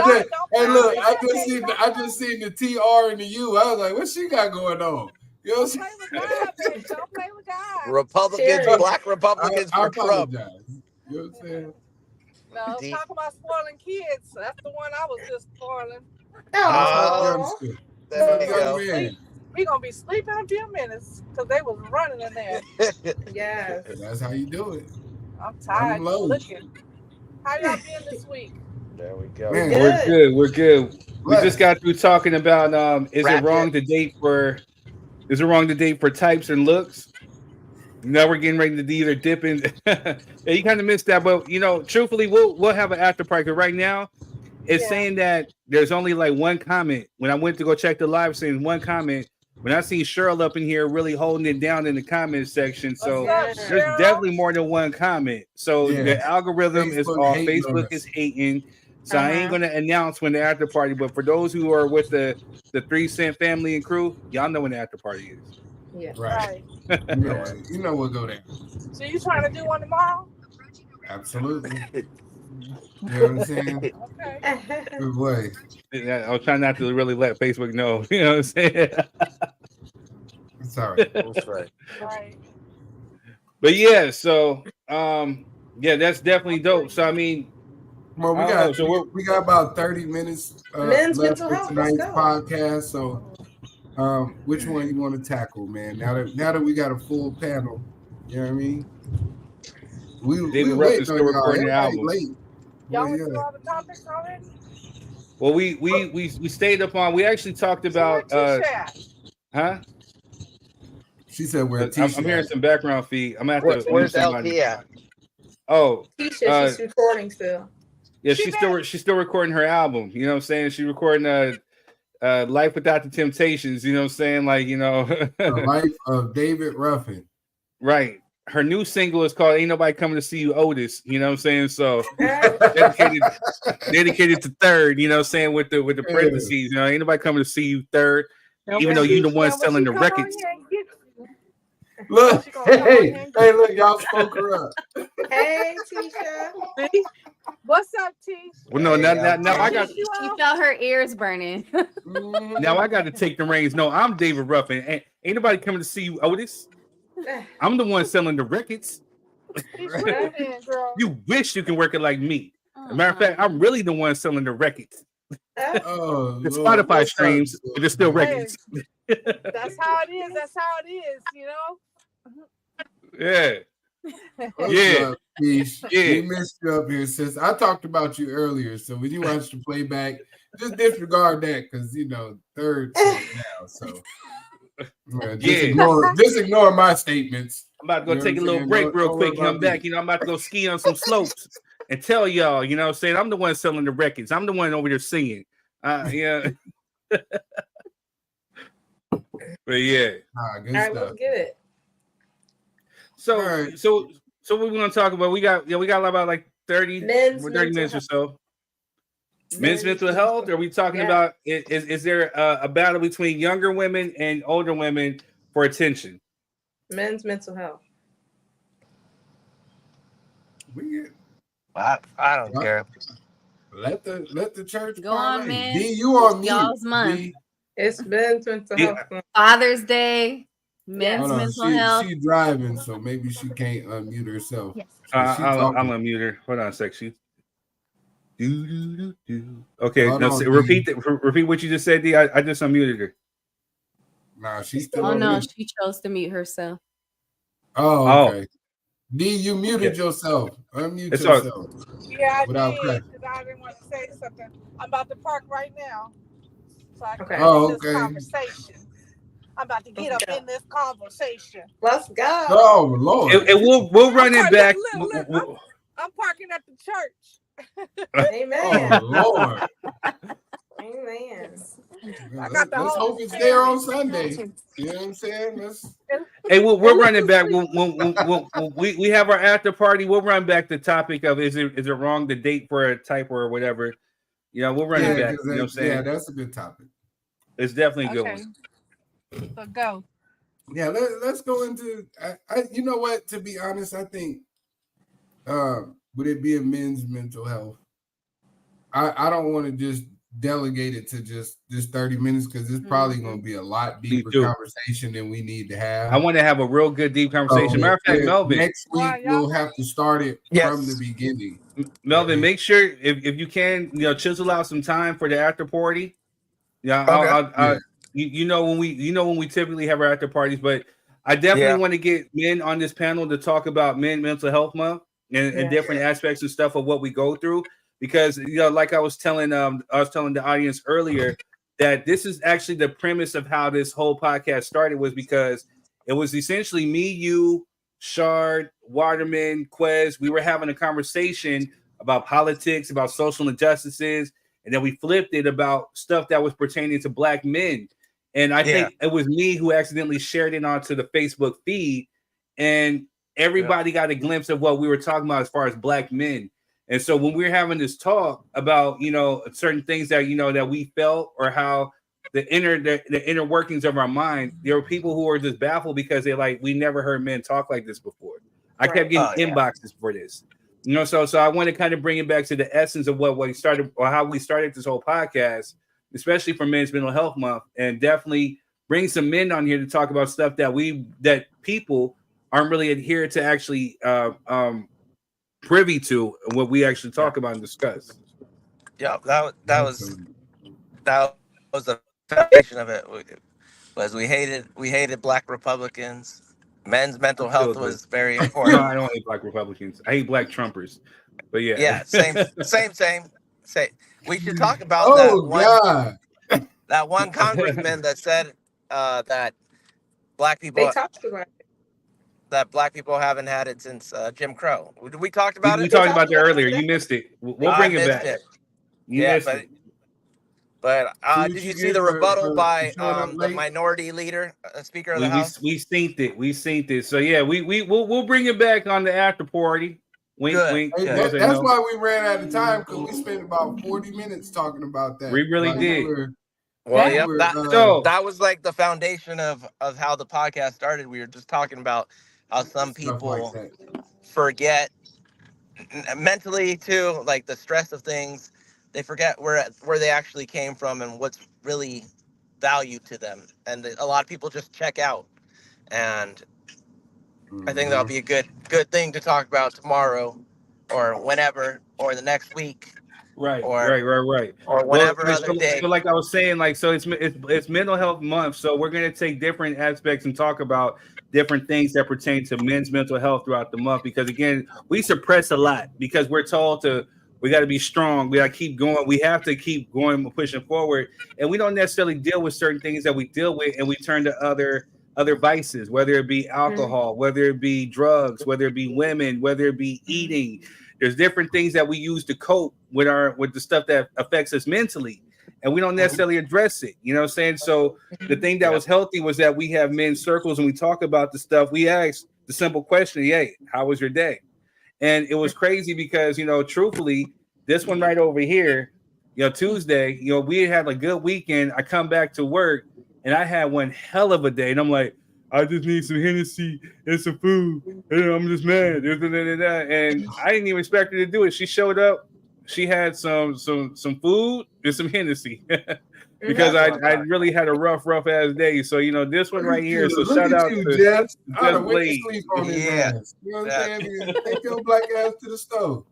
just seen the TR and the U. I was like, what she got going on? You know what I'm saying? Don't play with God. Republicans, black Republicans for Trump. You know what I'm saying? No, talk about spoiling kids. That's the one I was just spoiling. We're going to be sleeping in a few minutes because they was running in there. Yes. That's how you do it. I'm tired. Looking. How y'all been this week? There we go. Man, we're good. We just got through talking about is it wrong to date for types and looks? Now we're getting ready to either dip in. Yeah, you kind of missed that, but truthfully, we'll have an after party. Right now, it's saying that there's only one comment. When I went to go check the live, saying one comment. When I see Cheryl up in here really holding it down in the comment section, so there's definitely more than one comment. So the algorithm is off. Facebook is hating. So I ain't gonna announce when the after party, but for those who are with the 3 Cent family and crew, y'all know when the after party is. Yeah. Right. You know we'll go there. So you trying to do one tomorrow? Absolutely. You know what I'm saying? Okay. Good way. I was trying not to really let Facebook know. You know what I'm saying? It's all right. That's right. Right. But yeah, so that's definitely dope. So I mean, Well, we got about 30 minutes men's left mental for health. tonight's podcast. So, which one you want to tackle, man? Now that we got a full panel, you know what I mean? We waiting on y'all. Everybody late. Y'all went through all the topics already? Well, we stayed up on. We actually talked about. Huh? She said we're. I'm hearing some background feed. I'm at the. Where's LP at? Oh, Tisha, she's recording still. Yeah, she's still recording her album. You know what I'm saying? She's recording Life Without the Temptations. You know what I'm saying? Like, you know, The Life of David Ruffin. Right. Her new single is called "Ain't Nobody Coming to See You, Otis." You know what I'm saying? So dedicated to Third. You know what I'm saying? With the parentheses. You know, ain't nobody coming to see you, Third. Even though you the one selling the records. Look, hey, look, y'all spoke her up. Hey, Tisha. What's up, Tisha? Well, no, now I got. She felt her ears burning. Now I got to take the reins. No, I'm David Ruffin. Ain't nobody coming to see you, Otis. I'm the one selling the records. You wish you can work it like me. As a matter of fact, I'm really the one selling the records. The Spotify streams, but they're still records. That's how it is. That's how it is, you know? Yeah. Yeah. We missed you up here, sis. I talked about you earlier, so when you watch the playback, just disregard that because you know Third now. So just ignore my statements. I'm about to go take a little break real quick. Come back. You know, I'm about to go ski on some slopes and tell y'all. You know, what I'm saying I'm the one selling the records. I'm the one over there singing. Yeah. But yeah. Good All right, stuff. let's get it. So, right. so what we want to talk about? We got about like 30 minutes or so. Men's mental health. Are we talking about? Is there a battle between younger women and older women for attention? Men's mental health. I don't care. Let the church go on, man. D, you on mute. Y'all's month. It's men's mental health. Father's Day. Men's mental health. She's driving, so maybe she can't unmute herself. Yes. I'll unmute her. Hold on a sec. Okay, repeat what you just said, D. I just unmuted her. Nah, she's still. Oh no, she chose to mute herself. Oh, okay. D, you muted yourself. Unmute yourself. Yeah, I did because I didn't want to say something. I'm about to park right now, so I can have this conversation. I'm about to get up in this conversation. Let's go. Oh Lord! And we'll run it back. I'm parking at the church. Amen. Oh Lord. Amen. Let's hope it's there on Sunday. You know what I'm saying? Hey, we'll run it back. We have our after party. We'll run back the topic of is it wrong to date for a type or whatever. You know, we'll run it back. You know what I'm saying? Yeah, that's a good topic. It's definitely a good one. So go. Yeah, let's go into. You know what? To be honest, I think would it be a men's mental health? I don't want to just delegate it to just 30 minutes because it's probably going to be a lot deeper conversation than we need to have. I want to have a real good deep conversation. Matter of fact, Melvin, next week we'll have to start it from the beginning. Melvin, make sure if you can, chisel out some time for the after party. Yeah, You know when we typically have our after parties, but I definitely want to get men on this panel to talk about mental health month and different aspects and stuff of what we go through. Because like I was telling the audience earlier, that this is actually the premise of how this whole podcast started was because it was essentially me, you, Shard, Waterman, Quez. We were having a conversation about politics, about social injustices, and then we flipped it about stuff that was pertaining to Black men. And I think it was me who accidentally shared it onto the Facebook feed, and everybody got a glimpse of what we were talking about as far as Black men. And so when we were having this talk about, certain things that, that we felt or how the inner workings of our mind, there were people who were just baffled because they're like, we never heard men talk like this before. I kept getting inboxes for this, so I want to kind of bring it back to the essence of what we started or how we started this whole podcast, especially for Men's Mental Health Month, and definitely bring some men on here to talk about stuff that people aren't really adhered to actually privy to and what we actually talk about and discuss. Yeah, that was the foundation of it. Was we hated Black Republicans. Men's mental health was very important. No, I don't hate Black Republicans. I hate Black Trumpers. But yeah. Yeah, same. We should talk about that one congressman that said that Black people haven't had it since Jim Crow. We talked about it. We talked about that earlier. You missed it. We'll bring it back. But did you see the rebuttal by the minority leader, Speaker of the House? We synced it. So yeah, we'll bring it back on the after party. Wink, wink. That's why we ran out of time, because we spent about 40 minutes talking about that. We really did. That was like the foundation of how the podcast started. We were just talking about how some people forget mentally too, like the stress of things. They forget where they actually came from and what's really valued to them. And a lot of people just check out. And I think that'll be a good thing to talk about tomorrow or whenever or the next week. Right. Or whatever other day. So like I was saying, so it's Mental Health Month. So we're going to take different aspects and talk about different things that pertain to men's mental health throughout the month. Because again, we suppress a lot because we're told we got to be strong. We got to keep going. We have to keep going, pushing forward. And we don't necessarily deal with certain things that we deal with, and we turn to other vices, whether it be alcohol, whether it be drugs, whether it be women, whether it be eating. There's different things that we use to cope with the stuff that affects us mentally, and we don't necessarily address it. You know what I'm saying? So the thing that was healthy was that we have men's circles and we talk about the stuff. We ask the simple question, "Hey, how was your day?" And it was crazy because, truthfully, this one right over here, Tuesday, we had a good weekend. I come back to work and I had one hell of a day. And I'm like, I just need some Hennessy and some food. And I'm just mad. And I didn't even expect her to do it. She showed up. She had some food and some Hennessy. Because I really had a rough ass day. So this one right here. So shout out to Jess. I went to sleep on his ass. You know what I'm saying? Take your black ass to the stove.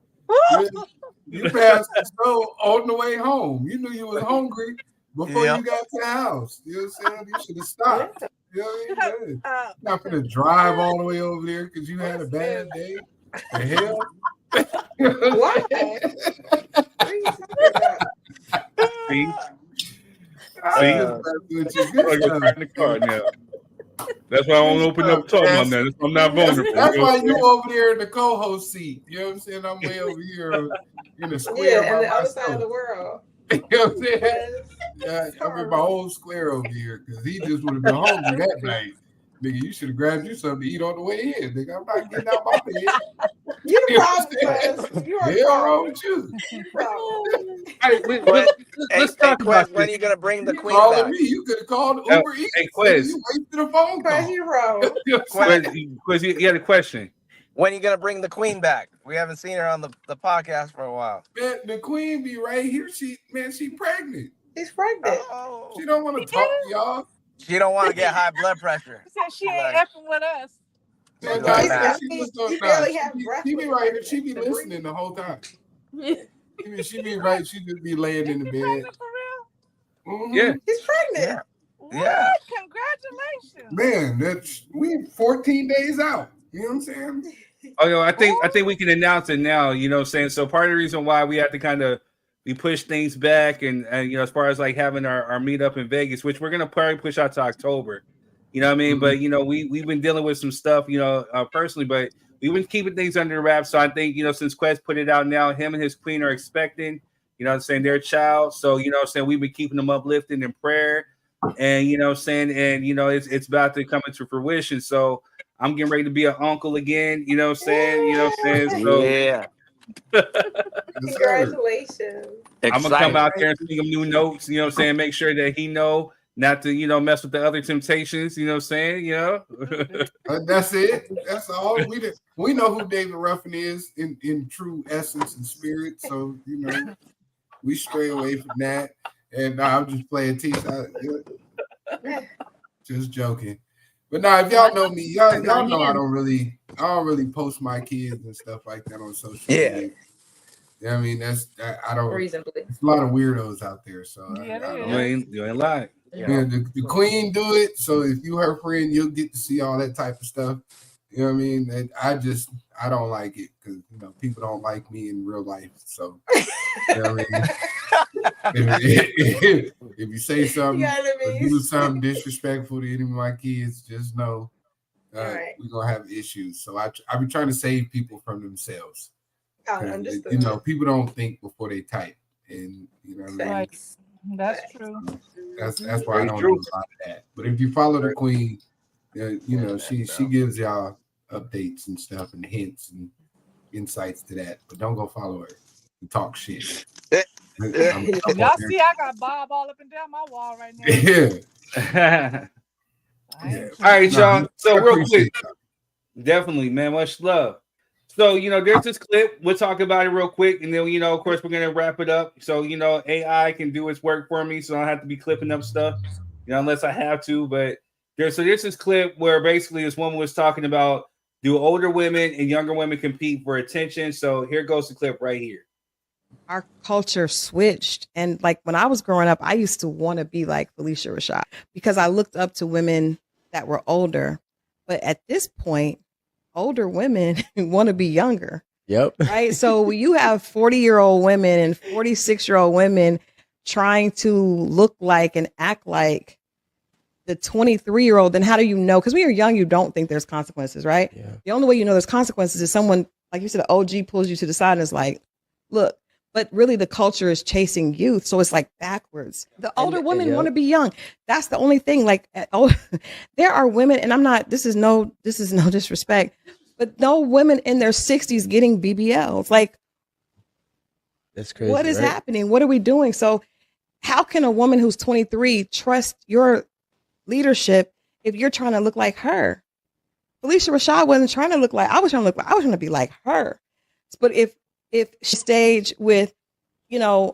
You passed the stove on the way home. You knew you was hungry before you got to the house. You know what I'm saying? You should have stopped. You know what I mean? Not gonna drive all the way over there because you had a bad day. The hell? What? See, in the car now. That's why I don't open up talking on that. I'm not vulnerable. That's why you over there in the co-host seat. You know what I'm saying? I'm way over here in the square. Yeah, and the other side of the world. You know what I'm saying? Yeah, I'm in my whole square over here because he just would have been hungry that night. Nigga, you should have grabbed you something to eat on the way in. Nigga, I'm not getting out my bed. You the problem. You are wrong with you. Let's talk about when are you gonna bring the queen back? Me. You could have called Uber Eats. Hey, Quiz. You wasted a phone call. Quiz, you had a question. When are you gonna bring the queen back? We haven't seen her on the podcast for a while. Man, the queen be right here. She pregnant. She's pregnant. Oh. She don't want to talk to y'all. She don't want to get high blood pressure. She ain't effing with us. She be right here. She be listening the whole time. She be right. She just be laying in the bed. Yeah, she's pregnant. Yeah. Congratulations. Man, we 14 days out. You know what I'm saying? Oh, I think we can announce it now. You know what I'm saying? So part of the reason why we have to we push things back and as far as like having our meetup in Vegas, which we're gonna probably push out to October. You know what I mean? Mm-hmm. But we've been dealing with some stuff, personally, but we've been keeping things under wraps. So I think, since Quest put it out now, him and his queen are expecting, their child. So, we've been keeping them uplifted in prayer. And it's about to come into fruition. So I'm getting ready to be an uncle again, So yeah. Congratulations. I'm gonna come out there and sing him new notes, make sure that he know not to mess with the other temptations, That's it. That's all. We know who David Ruffin is in true essence and spirit. So we stray away from that. And I'm just playing T-side. Just joking. But now, if y'all know me, y'all know I don't really don't really post my kids and stuff like that on social media. Yeah, I mean I don't. Reasonably, there's a lot of weirdos out there, so you ain't lying. Yeah, the queen do it. So if you her friend, you'll get to see all that type of stuff. You know what I mean? And I don't like it because people don't like me in real life. So you know what I mean? if you say something, or do something disrespectful to any of my kids, just know we're gonna have issues. So I be trying to save people from themselves. People don't think before they type, and you know what I mean. Right. That's true. That's why I don't do a lot of that. But if you follow the queen, she gives y'all updates and stuff and hints and insights to that. But don't go follow her and talk shit. Y'all see, I got Bob all up and down my wall right now. Yeah. All right, y'all. So real quick, definitely, man. Much love. So, there's this clip. We'll talk about it real quick. And then, of course, we're going to wrap it up. So, AI can do its work for me. So I don't have to be clipping up stuff, unless I have to. But there's this clip where basically this woman was talking about, do older women and younger women compete for attention? So here goes the clip right here. Our culture switched. And like when I was growing up, I used to want to be like Phylicia Rashad because I looked up to women that were older. But at this point, older women want to be younger. Yep. Right. So you have 40-year-old women and 46-year-old women trying to look like and act like the 23-year-old. Then how do you know? Because when you're young, you don't think there's consequences, right? Yeah. The only way you know there's consequences is someone, like you said, an OG pulls you to the side and is like, look. But really the culture is chasing youth. So it's like backwards. The older women want to be young. That's the only thing. Like, there are women, and this is no disrespect, but no women in their 60s getting BBLs. Like, that's crazy. What is happening? What are we doing? So how can a woman who's 23 trust your leadership if you're trying to look like her? Phylicia Rashad wasn't trying to look like, I was trying to be like her. But if she staged with,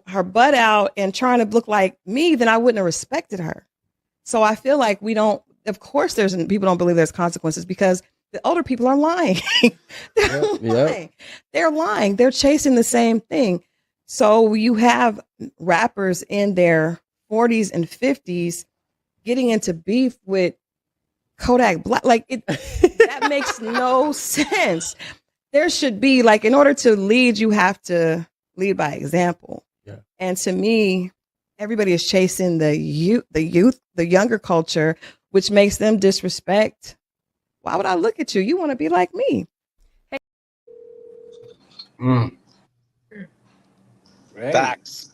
her butt out and trying to look like me, then I wouldn't have respected her. So I feel like of course people don't believe there's consequences because the older people are lying. They're lying. They're chasing the same thing. So you have rappers in their 40s and 50s getting into beef with Kodak Black. Like that makes no sense. There should be, like, in order to lead, you have to lead by example. Yeah. And to me, everybody is chasing the youth, the younger culture, which makes them disrespect. Why would I look at you? You want to be like me. Hey. Right. Facts.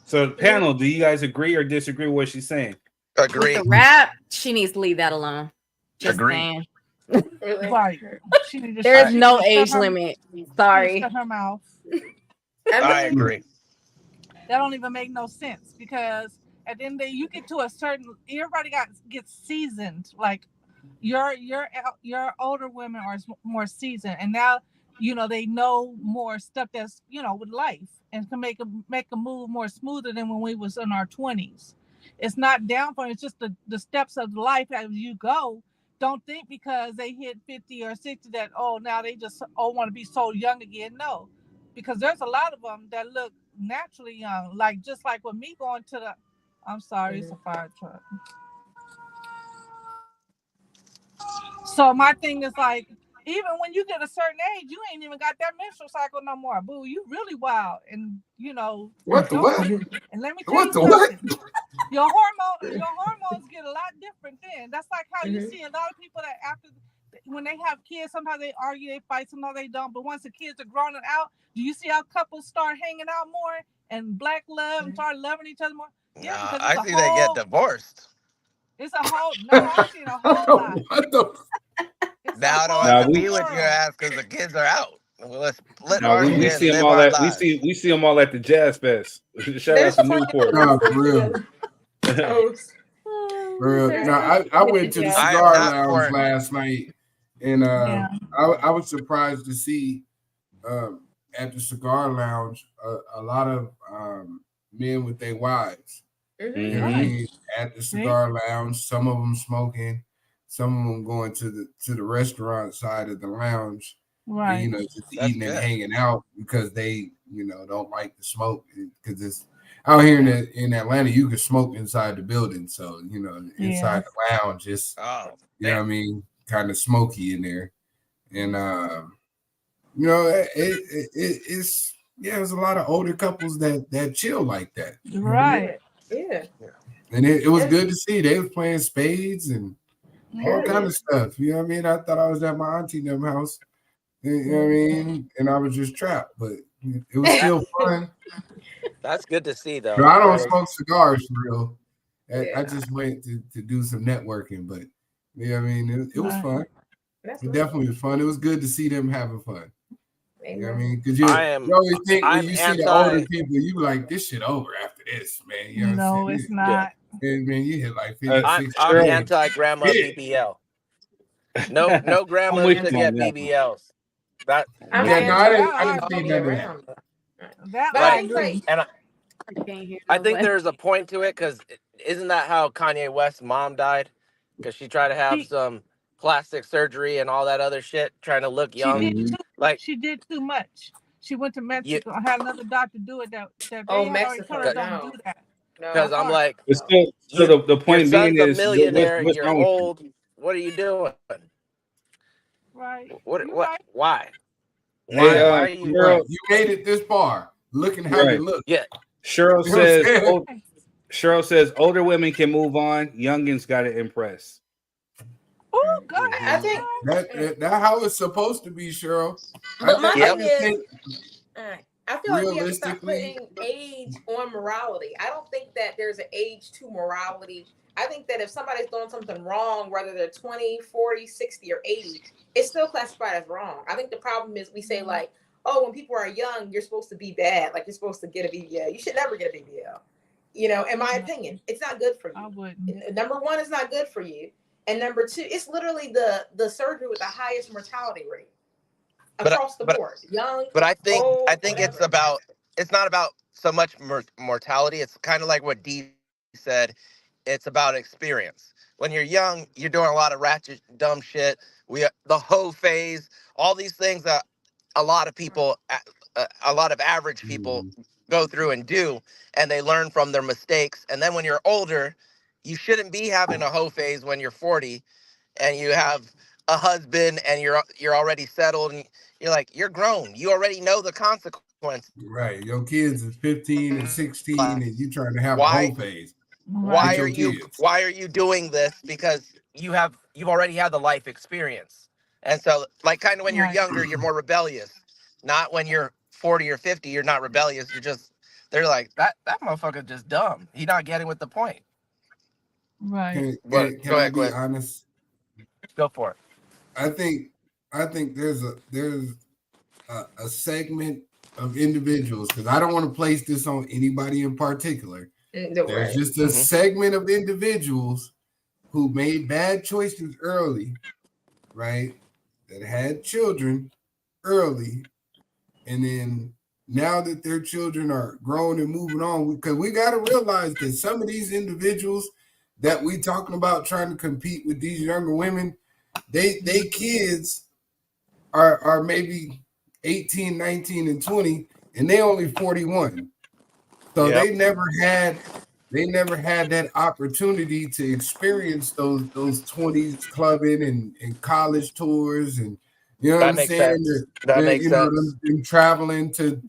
So, panel, do you guys agree or disagree with what she's saying? Agree. With the rap, she needs to leave that alone. Just agree. saying. Right. There's no age limit. Sorry. Shut her mouth. I agree. That don't even make no sense because at the end of the day, you get to a certain. Everybody gets seasoned. Like your older women are more seasoned, and now they know more stuff that's with life and can make a move more smoother than when we was in our 20s. It's not down for. It's just the steps of life as you go. Don't think because they hit 50 or 60 that, now they just want to be so young again. No, because there's a lot of them that look naturally young. Like, just like with me going to the, I'm sorry, it's a fire truck. So my thing is like, even when you get a certain age, you ain't even got that menstrual cycle no more. Boo, you really wild. And, What the what? And let me tell you something. Your hormones get a lot different then. That's like how you see a lot of people that when they have kids, sometimes they argue, they fight, sometimes they don't. But once the kids are grown and out, do you see how couples start hanging out more and black love and start loving each other more? Yeah, I think they get divorced. It's a whole, I've seen a whole lot. Now I don't have to be with your ass because the kids are out. Well, we see them all we see them all at the Jazz Fest. Shout out to Newport. No, for real. For real. No, I went to the cigar lounge last night, and I was surprised to see at the cigar lounge a lot of men with their wives. You know what I mean? At the cigar lounge, some of them smoking, Some of them going to the restaurant side of the lounge, Right. and, just eating and hanging out because they, don't like to smoke, because it's out here in Atlanta, you can smoke inside the building. So, inside the lounge, it's, kind of smoky in there. And, it's, there's a lot of older couples that chill like that. Right. Yeah. And it was good to see. They was playing spades and all kind of stuff. You know what I mean? I thought I was at my auntie and them house. You know what I mean? And I was just trapped, but it was still fun. That's good to see, though. No, I don't smoke cigars for real. I just went to do some networking, but it was fun. It definitely was fun. It was good to see them having fun. You know what I mean? Because you always think when you see the older people, you be like, this shit over after this, man. You know what I'm saying? It's not. And man, you hit like 50, I'm anti-grandma BBL. No grandmas to get BBLs. I didn't see that. I think there's a point to it, because isn't that how Kanye West's mom died? Because she tried to have some plastic surgery and all that other shit, trying to look young. She did too much. She went to Mexico. I had another doctor do it. That Mexico. Don't do that. Because I'm like, so the point being is, a millionaire, you're old. What are you doing? Right. What? Why? Why are you? You made it this far. Looking how you look. Yeah. Cheryl says older women can move on. Youngins got to impress. Oh, God. I think that's how it's supposed to be, Cheryl. But my thing is, I feel like we have to stop putting age on morality. I don't think that there's an age to morality. I think that if somebody's doing something wrong, whether they're 20, 40, 60, or 80, it's still classified as wrong. I think the problem is we say, like, oh, when people are young, you're supposed to be bad. Like, you're supposed to get a BBL. You should never get a BBL. In my opinion, it's not good for you. I wouldn't. Number one, it's not good for you. And number two, it's literally the surgery with the highest mortality rate across the board. Young, but I think old, it's not about so much mortality. It's kind of like what Dee said. It's about experience. When you're young, you're doing a lot of ratchet, dumb shit. The hoe phase, all these things that a lot of people, a lot of average people go through and do, and they learn from their mistakes. And then when you're older, you shouldn't be having a hoe phase when you're 40 and you have a husband and you're already settled and you're grown. You already know the consequence. Right. Your kids is 15 and 16 and you trying to have a hoe phase. Why are you doing this? Because you've already had the life experience. And so, like, kind of when you're younger, you're more rebellious. Not when you're 40 or 50, you're not rebellious. They're like, that motherfucker just dumb. He's not getting with the point. Right. Can I be honest? Go for it. I think there's a segment of individuals, because I don't want to place this on anybody in particular. There's just a segment of individuals who made bad choices early, right? That had children early, and then now that their children are grown and moving on, because we got to realize that some of these individuals that we talking about trying to compete with these younger women, they kids are maybe 18, 19, and 20, and they only 41. So they never had that opportunity to experience those 20s clubbing and college tours, and you know what I'm saying? That makes sense. Them traveling to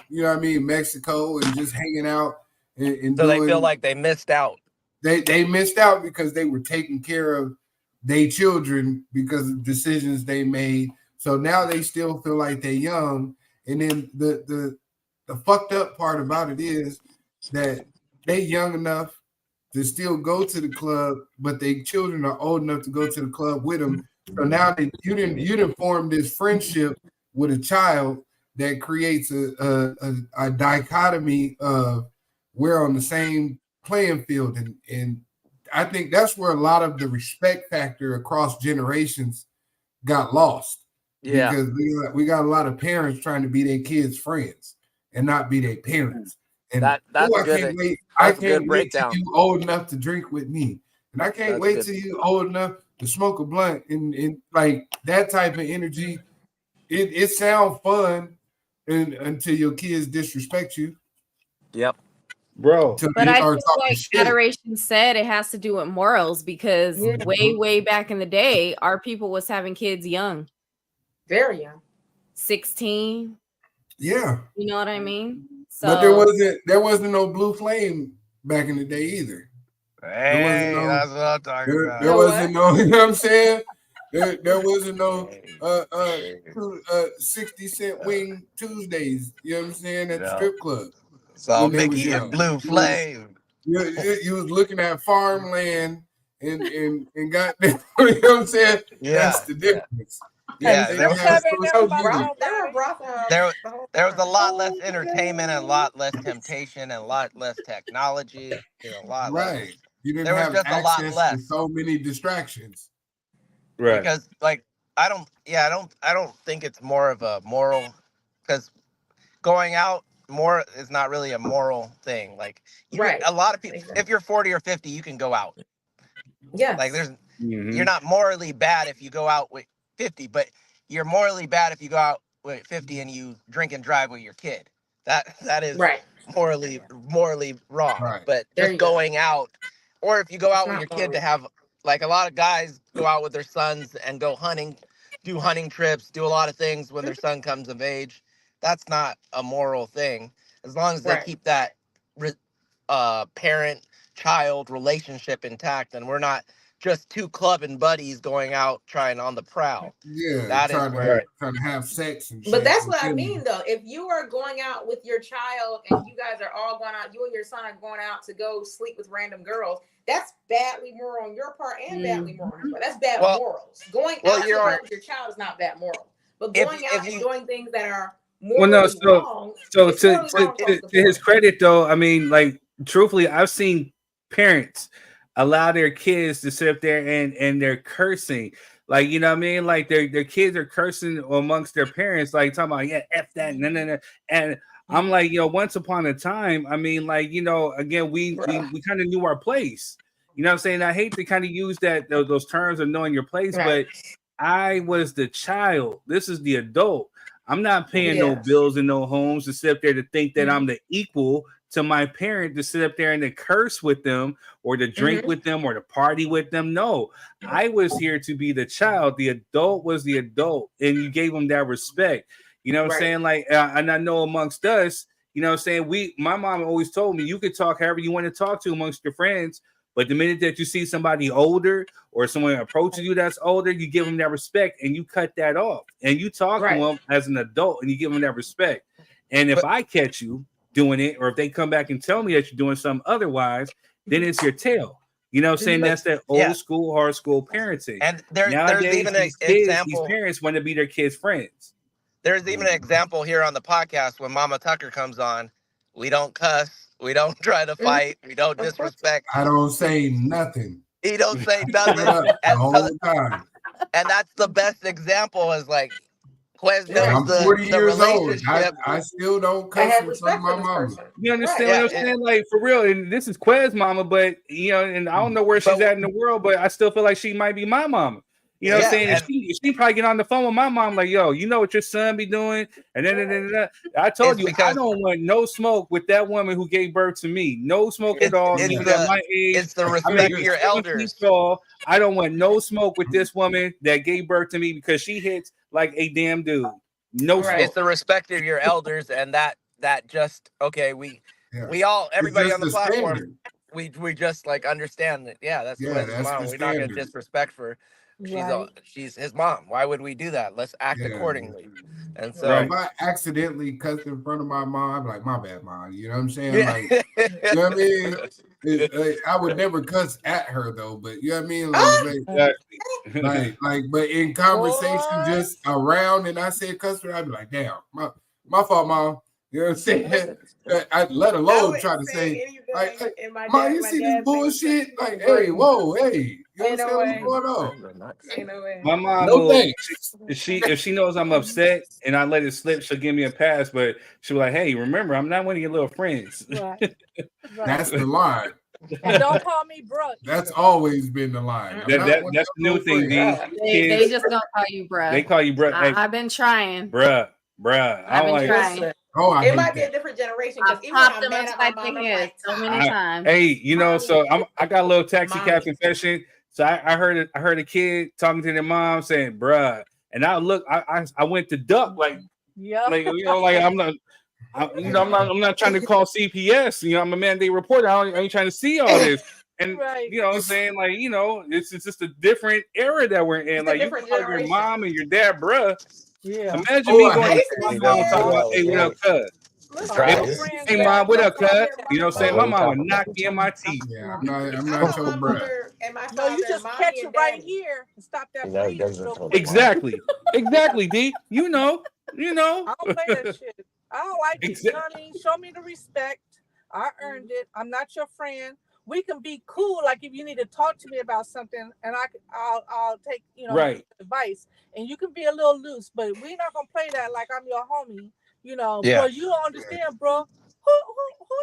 you know what I mean, Mexico, and just hanging out and so they feel like they missed out. They missed out because they were taking care of their children because of decisions they made. So now they still feel like they're young. And then the fucked up part about it is that they young enough to still go to the club, but their children are old enough to go to the club with them. So now you didn't form this friendship with a child that creates a dichotomy of we're on the same playing field, and I think that's where a lot of the respect factor across generations got lost. Yeah, because we got a lot of parents trying to be their kids' friends and not be their parents. And that's I can't wait till you old enough to drink with me, and I can't wait till you old enough to smoke a blunt and like that type of energy. It sounds fun until your kids disrespect you. Yep. Bro. But I feel like Adoration said it has to do with morals because way back in the day, our people was having kids young. Very young. 16. Yeah. You know what I mean? So, but there wasn't no blue flame back in the day either. Hey, that's what I'm talking about. There wasn't no, you know what I'm saying? There wasn't no 60-cent wing Tuesdays, you know what I'm saying, at the strip club. So Mickey and Blue Flame. You was looking at farmland and got you know what I'm saying? Yeah. That's the difference. Yeah, there was a lot less entertainment and a lot less temptation and a lot less technology. A lot right. You didn't there was have just a lot access less. to so many distractions. Right. Because like I don't think it's more of a moral because going out more is not really a moral thing. Like a lot of people if you're 40 or 50, you can go out. Yeah. Like you're not morally bad if you go out with 50, but you're morally bad if you go out with 50 and you drink and drive with your kid. That is morally wrong. Right. But just going out, or if you go out with your kid to have, like a lot of guys go out with their sons and go hunting, do hunting trips, do a lot of things when their son comes of age. That's not a moral thing, as long as they keep that parent-child relationship intact, and we're not just two clubbing buddies going out trying on the prowl. Yeah, that trying to have sex and shit. But that's what I mean, though. If you are going out with your child and you guys are all going out, you and your son are going out to go sleep with random girls, that's badly moral on your part and badly moral on his part. That's bad morals. Going out with your child is not bad moral. But going out and doing things that are morally wrong. So to his credit, though, I mean, like, truthfully, I've seen parents allow their kids to sit up there and they're cursing, like, you know what I mean, like their kids are cursing amongst their parents, like talking about F that, no. And I'm like, once upon a time, I mean, like, again, we kind of knew our place, you know what I'm saying? I hate to kind of use those terms of knowing your place, but I was the child. This is the adult. I'm not paying no bills and no homes to sit up there to think that I'm the equal to my parent to sit up there and to curse with them or to drink with them or to party with them. No, I was here to be the child. The adult was the adult, and you gave them that respect. You know what I'm saying? Like, and I know amongst us, you know what I'm saying? My mom always told me you could talk however you want to talk to amongst your friends, but the minute that you see somebody older or someone approaches you that's older, you give them that respect and you cut that off. And you talk to them as an adult and you give them that respect. And if I catch you doing it, or if they come back and tell me that you're doing something otherwise, then it's your tail. You know what I'm saying? That's that old school, hard school parenting. And there's even an example. These parents want to be their kids' friends. There's even an example here on the podcast when Mama Tucker comes on. We don't cuss. We don't try to fight. We don't disrespect. I don't say nothing. He don't say nothing. the whole time. And that's the best example is like, I'm 40 years old. I still don't cuss in front of my mama. You understand what I'm saying? Like, for real. And this is Quez mama, but and I don't know where she's at in the world, but I still feel like she might be my mama. You know what I'm saying? And she probably get on the phone with my mom, like, yo, you know what your son be doing? And then I told you, I don't want no smoke with that woman who gave birth to me. No smoke at all. At my age, it's the respect of your elders. I don't want no smoke with this woman that gave birth to me because she hits like a damn dude. No smoke. It's the respect of your elders, and that just we all, everybody on the platform, we just like understand that. Yeah, that's mom. We're not gonna disrespect her. She's his mom. Why would we do that? Let's act accordingly. And so if I accidentally cussed in front of my mom, I'm like, my bad, mom. You know what I'm saying? Like, you know what I mean? I would never cuss at her though, but you know what I mean? Like, but in conversation just around, and I said cuss her, I'd be like, damn, my fault, mom. You know what I'm saying? I let alone try to say, like, mom, you see this bullshit? Like, hey, whoa, hey. You know what's going on? My mom, if she knows I'm upset and I let it slip, she'll give me a pass. But she'll be like, "Hey, remember, I'm not one of your little friends." That's the line. And don't call me bro. That's always been the line. That's the new thing, D. They just gonna call you bruh. They call you bruh. Hey, I've been trying. bruh. I've been trying. It might be a different generation because even when I'm mad at my mom, I'm like, so many times. Hey, you know, so I got a little taxi cab confession. So I heard a kid talking to their mom saying, bruh. And I went to duck like you know, like I'm not trying to call CPS. You know, I'm a mandate reporter. I ain't trying to see all this. And you know what I'm saying? Like, you know, it's just a different era that we're in. Like you call your mom and your dad, bruh. Yeah. Imagine me going to my mom and talking about, hey, what up, cuz? Hey, mom, what up, cuz? You know what I'm saying? My mom would knock me in my teeth. Yeah, I'm not your bruh. No, you just catch it right here and stop that bleeding. Exactly, D. You know. I don't play that shit. I don't like it. You know what I mean? Show me the respect. I earned it. I'm not your friend. We can be cool. Like if you need to talk to me about something, and I'll take advice, and you can be a little loose. But we're not gonna play that like I'm your homie. You know, bro. You don't understand, bro. Who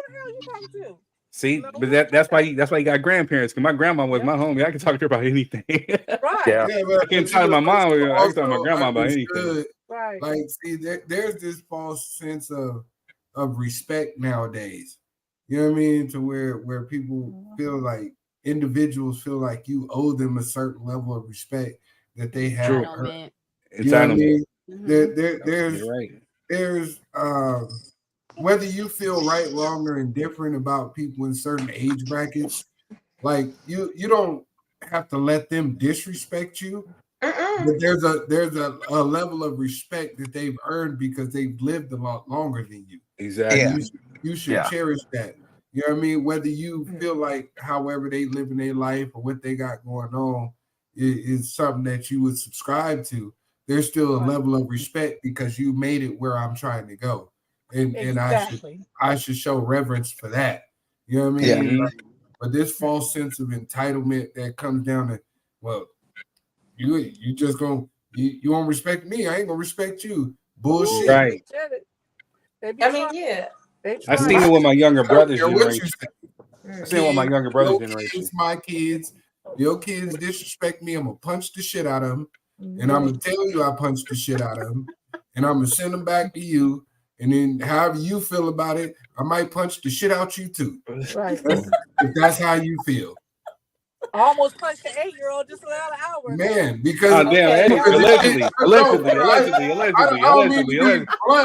the hell you talking to? See, but that's why you got grandparents. Because my grandma was my homie. I can talk to her about anything. Right. Yeah, I can't talk to my mom. I can talk to my grandma about anything. Right. Like, see, there's this false sense of respect nowadays. You know what I mean? To where people feel like individuals feel like you owe them a certain level of respect that they have. You know what I mean? There's whether you feel right, wrong, or indifferent about people in certain age brackets, like you don't have to let them disrespect you. But there's a level of respect that they've earned because they've lived a lot longer than you. Exactly. You should cherish that. You know what I mean? Whether you feel like however they live in their life or what they got going on is something that you would subscribe to, there's still a level of respect because you made it where I'm trying to go. And I should show reverence for that. You know what I mean? Yeah. But this false sense of entitlement that comes down to, well, you just you won't respect me, I ain't gonna respect you. Bullshit. Right. I mean, yeah. I seen it with my younger brother's generation. I seen it with my younger brother's generation. Kids, my kids, your kids disrespect me, I'm gonna punch the shit out of them, and I'm gonna tell you I punched the shit out of them, and I'm gonna send them back to you, and then however you feel about it, I might punch the shit out you too. Right. If that's how you feel. I almost punched an 8-year-old just around an hour. Man, because allegedly.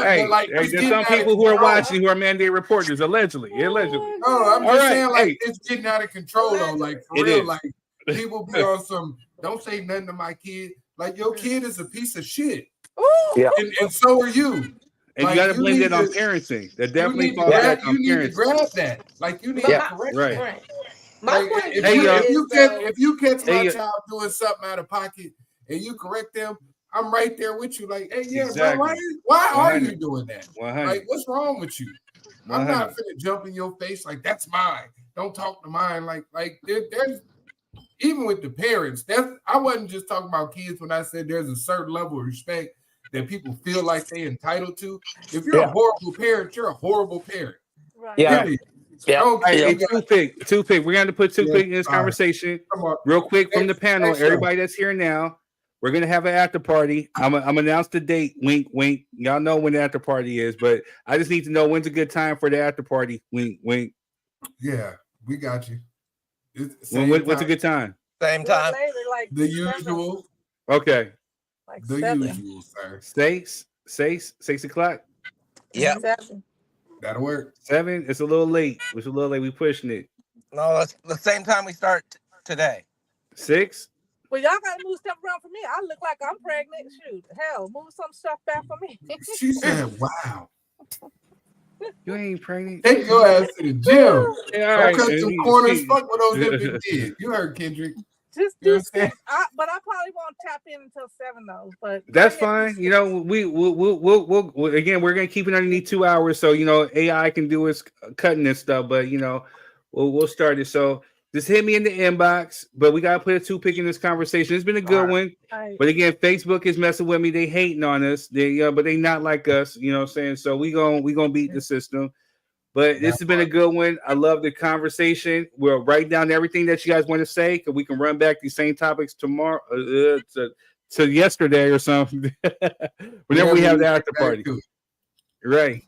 Hey, there's some people who are watching who are mandate reporters. Allegedly. No, I'm just saying, like, it's getting out of control though. Like, for real, like people be on some. Don't say nothing to my kid. Like, your kid is a piece of shit. Yeah. And so are you. And like, you got to blame that on parenting. That definitely falls back on parenting. You need to grab that. Like, you need to correct that. Right. My like, point if you catch my child doing something out of pocket and you correct them, I'm right there with you. Like, hey, bro, why are you doing that? 100. Like, what's wrong with you? 100. I'm not finna jump in your face like that's mine. Don't talk to mine. Like there's even with the parents. I wasn't just talking about kids when I said there's a certain level of respect that people feel like they're entitled to. If you're a horrible parent, you're a horrible parent. Right. Yeah. Really. Yeah. Hey, Toothpick. We're going to put Toothpick in this conversation real quick from the panel. Everybody that's here now, we're going to have an after party. I'm going to announce the date. Wink, wink. Y'all know when the after party is, but I just need to know when's a good time for the after party. Wink, wink. Yeah, we got you. What's a good time? Same time. The usual. Okay. Like the 7. usual, sir. 6 o'clock? Yeah. That'll work. 7. It's a little late. We pushing it. No, it's the same time we start today. 6? Well, y'all gotta move stuff around for me. I look like I'm pregnant. Shoot, hell, move some stuff back for me. She said, "Wow, you ain't pregnant. Take your ass to the gym. Yeah, Don't cut some corners. Fuck what those niggas did. You heard Kendrick. Just do 6. But I probably won't tap in until 7 though. But that's fine. You know, we'll again, we're gonna keep it underneath 2 hours, so you know AI can do its cutting and stuff. But you know, we'll start it. So just hit me in the inbox. But we gotta put a Toothpick in this conversation. It's been a good one. Right. But again, Facebook is messing with me. They hating on us. But they not like us. You know what I'm saying? So we gonna beat the system. But this has been a good one. I love the conversation. We'll write down everything that you guys want to say, because we can run back these same topics tomorrow to yesterday or something. Whenever we have the after party. Right.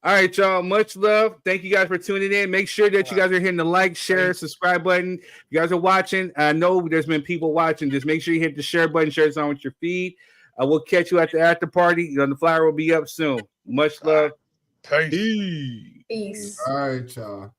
All right, y'all. Much love. Thank you guys for tuning in. Make sure that you guys are hitting the like, share, subscribe button. If you guys are watching, I know there's been people watching. Just make sure you hit the share button, share this on with your feed. We'll catch you at the after party. The flyer will be up soon. Much love. Peace. Peace. All right, y'all.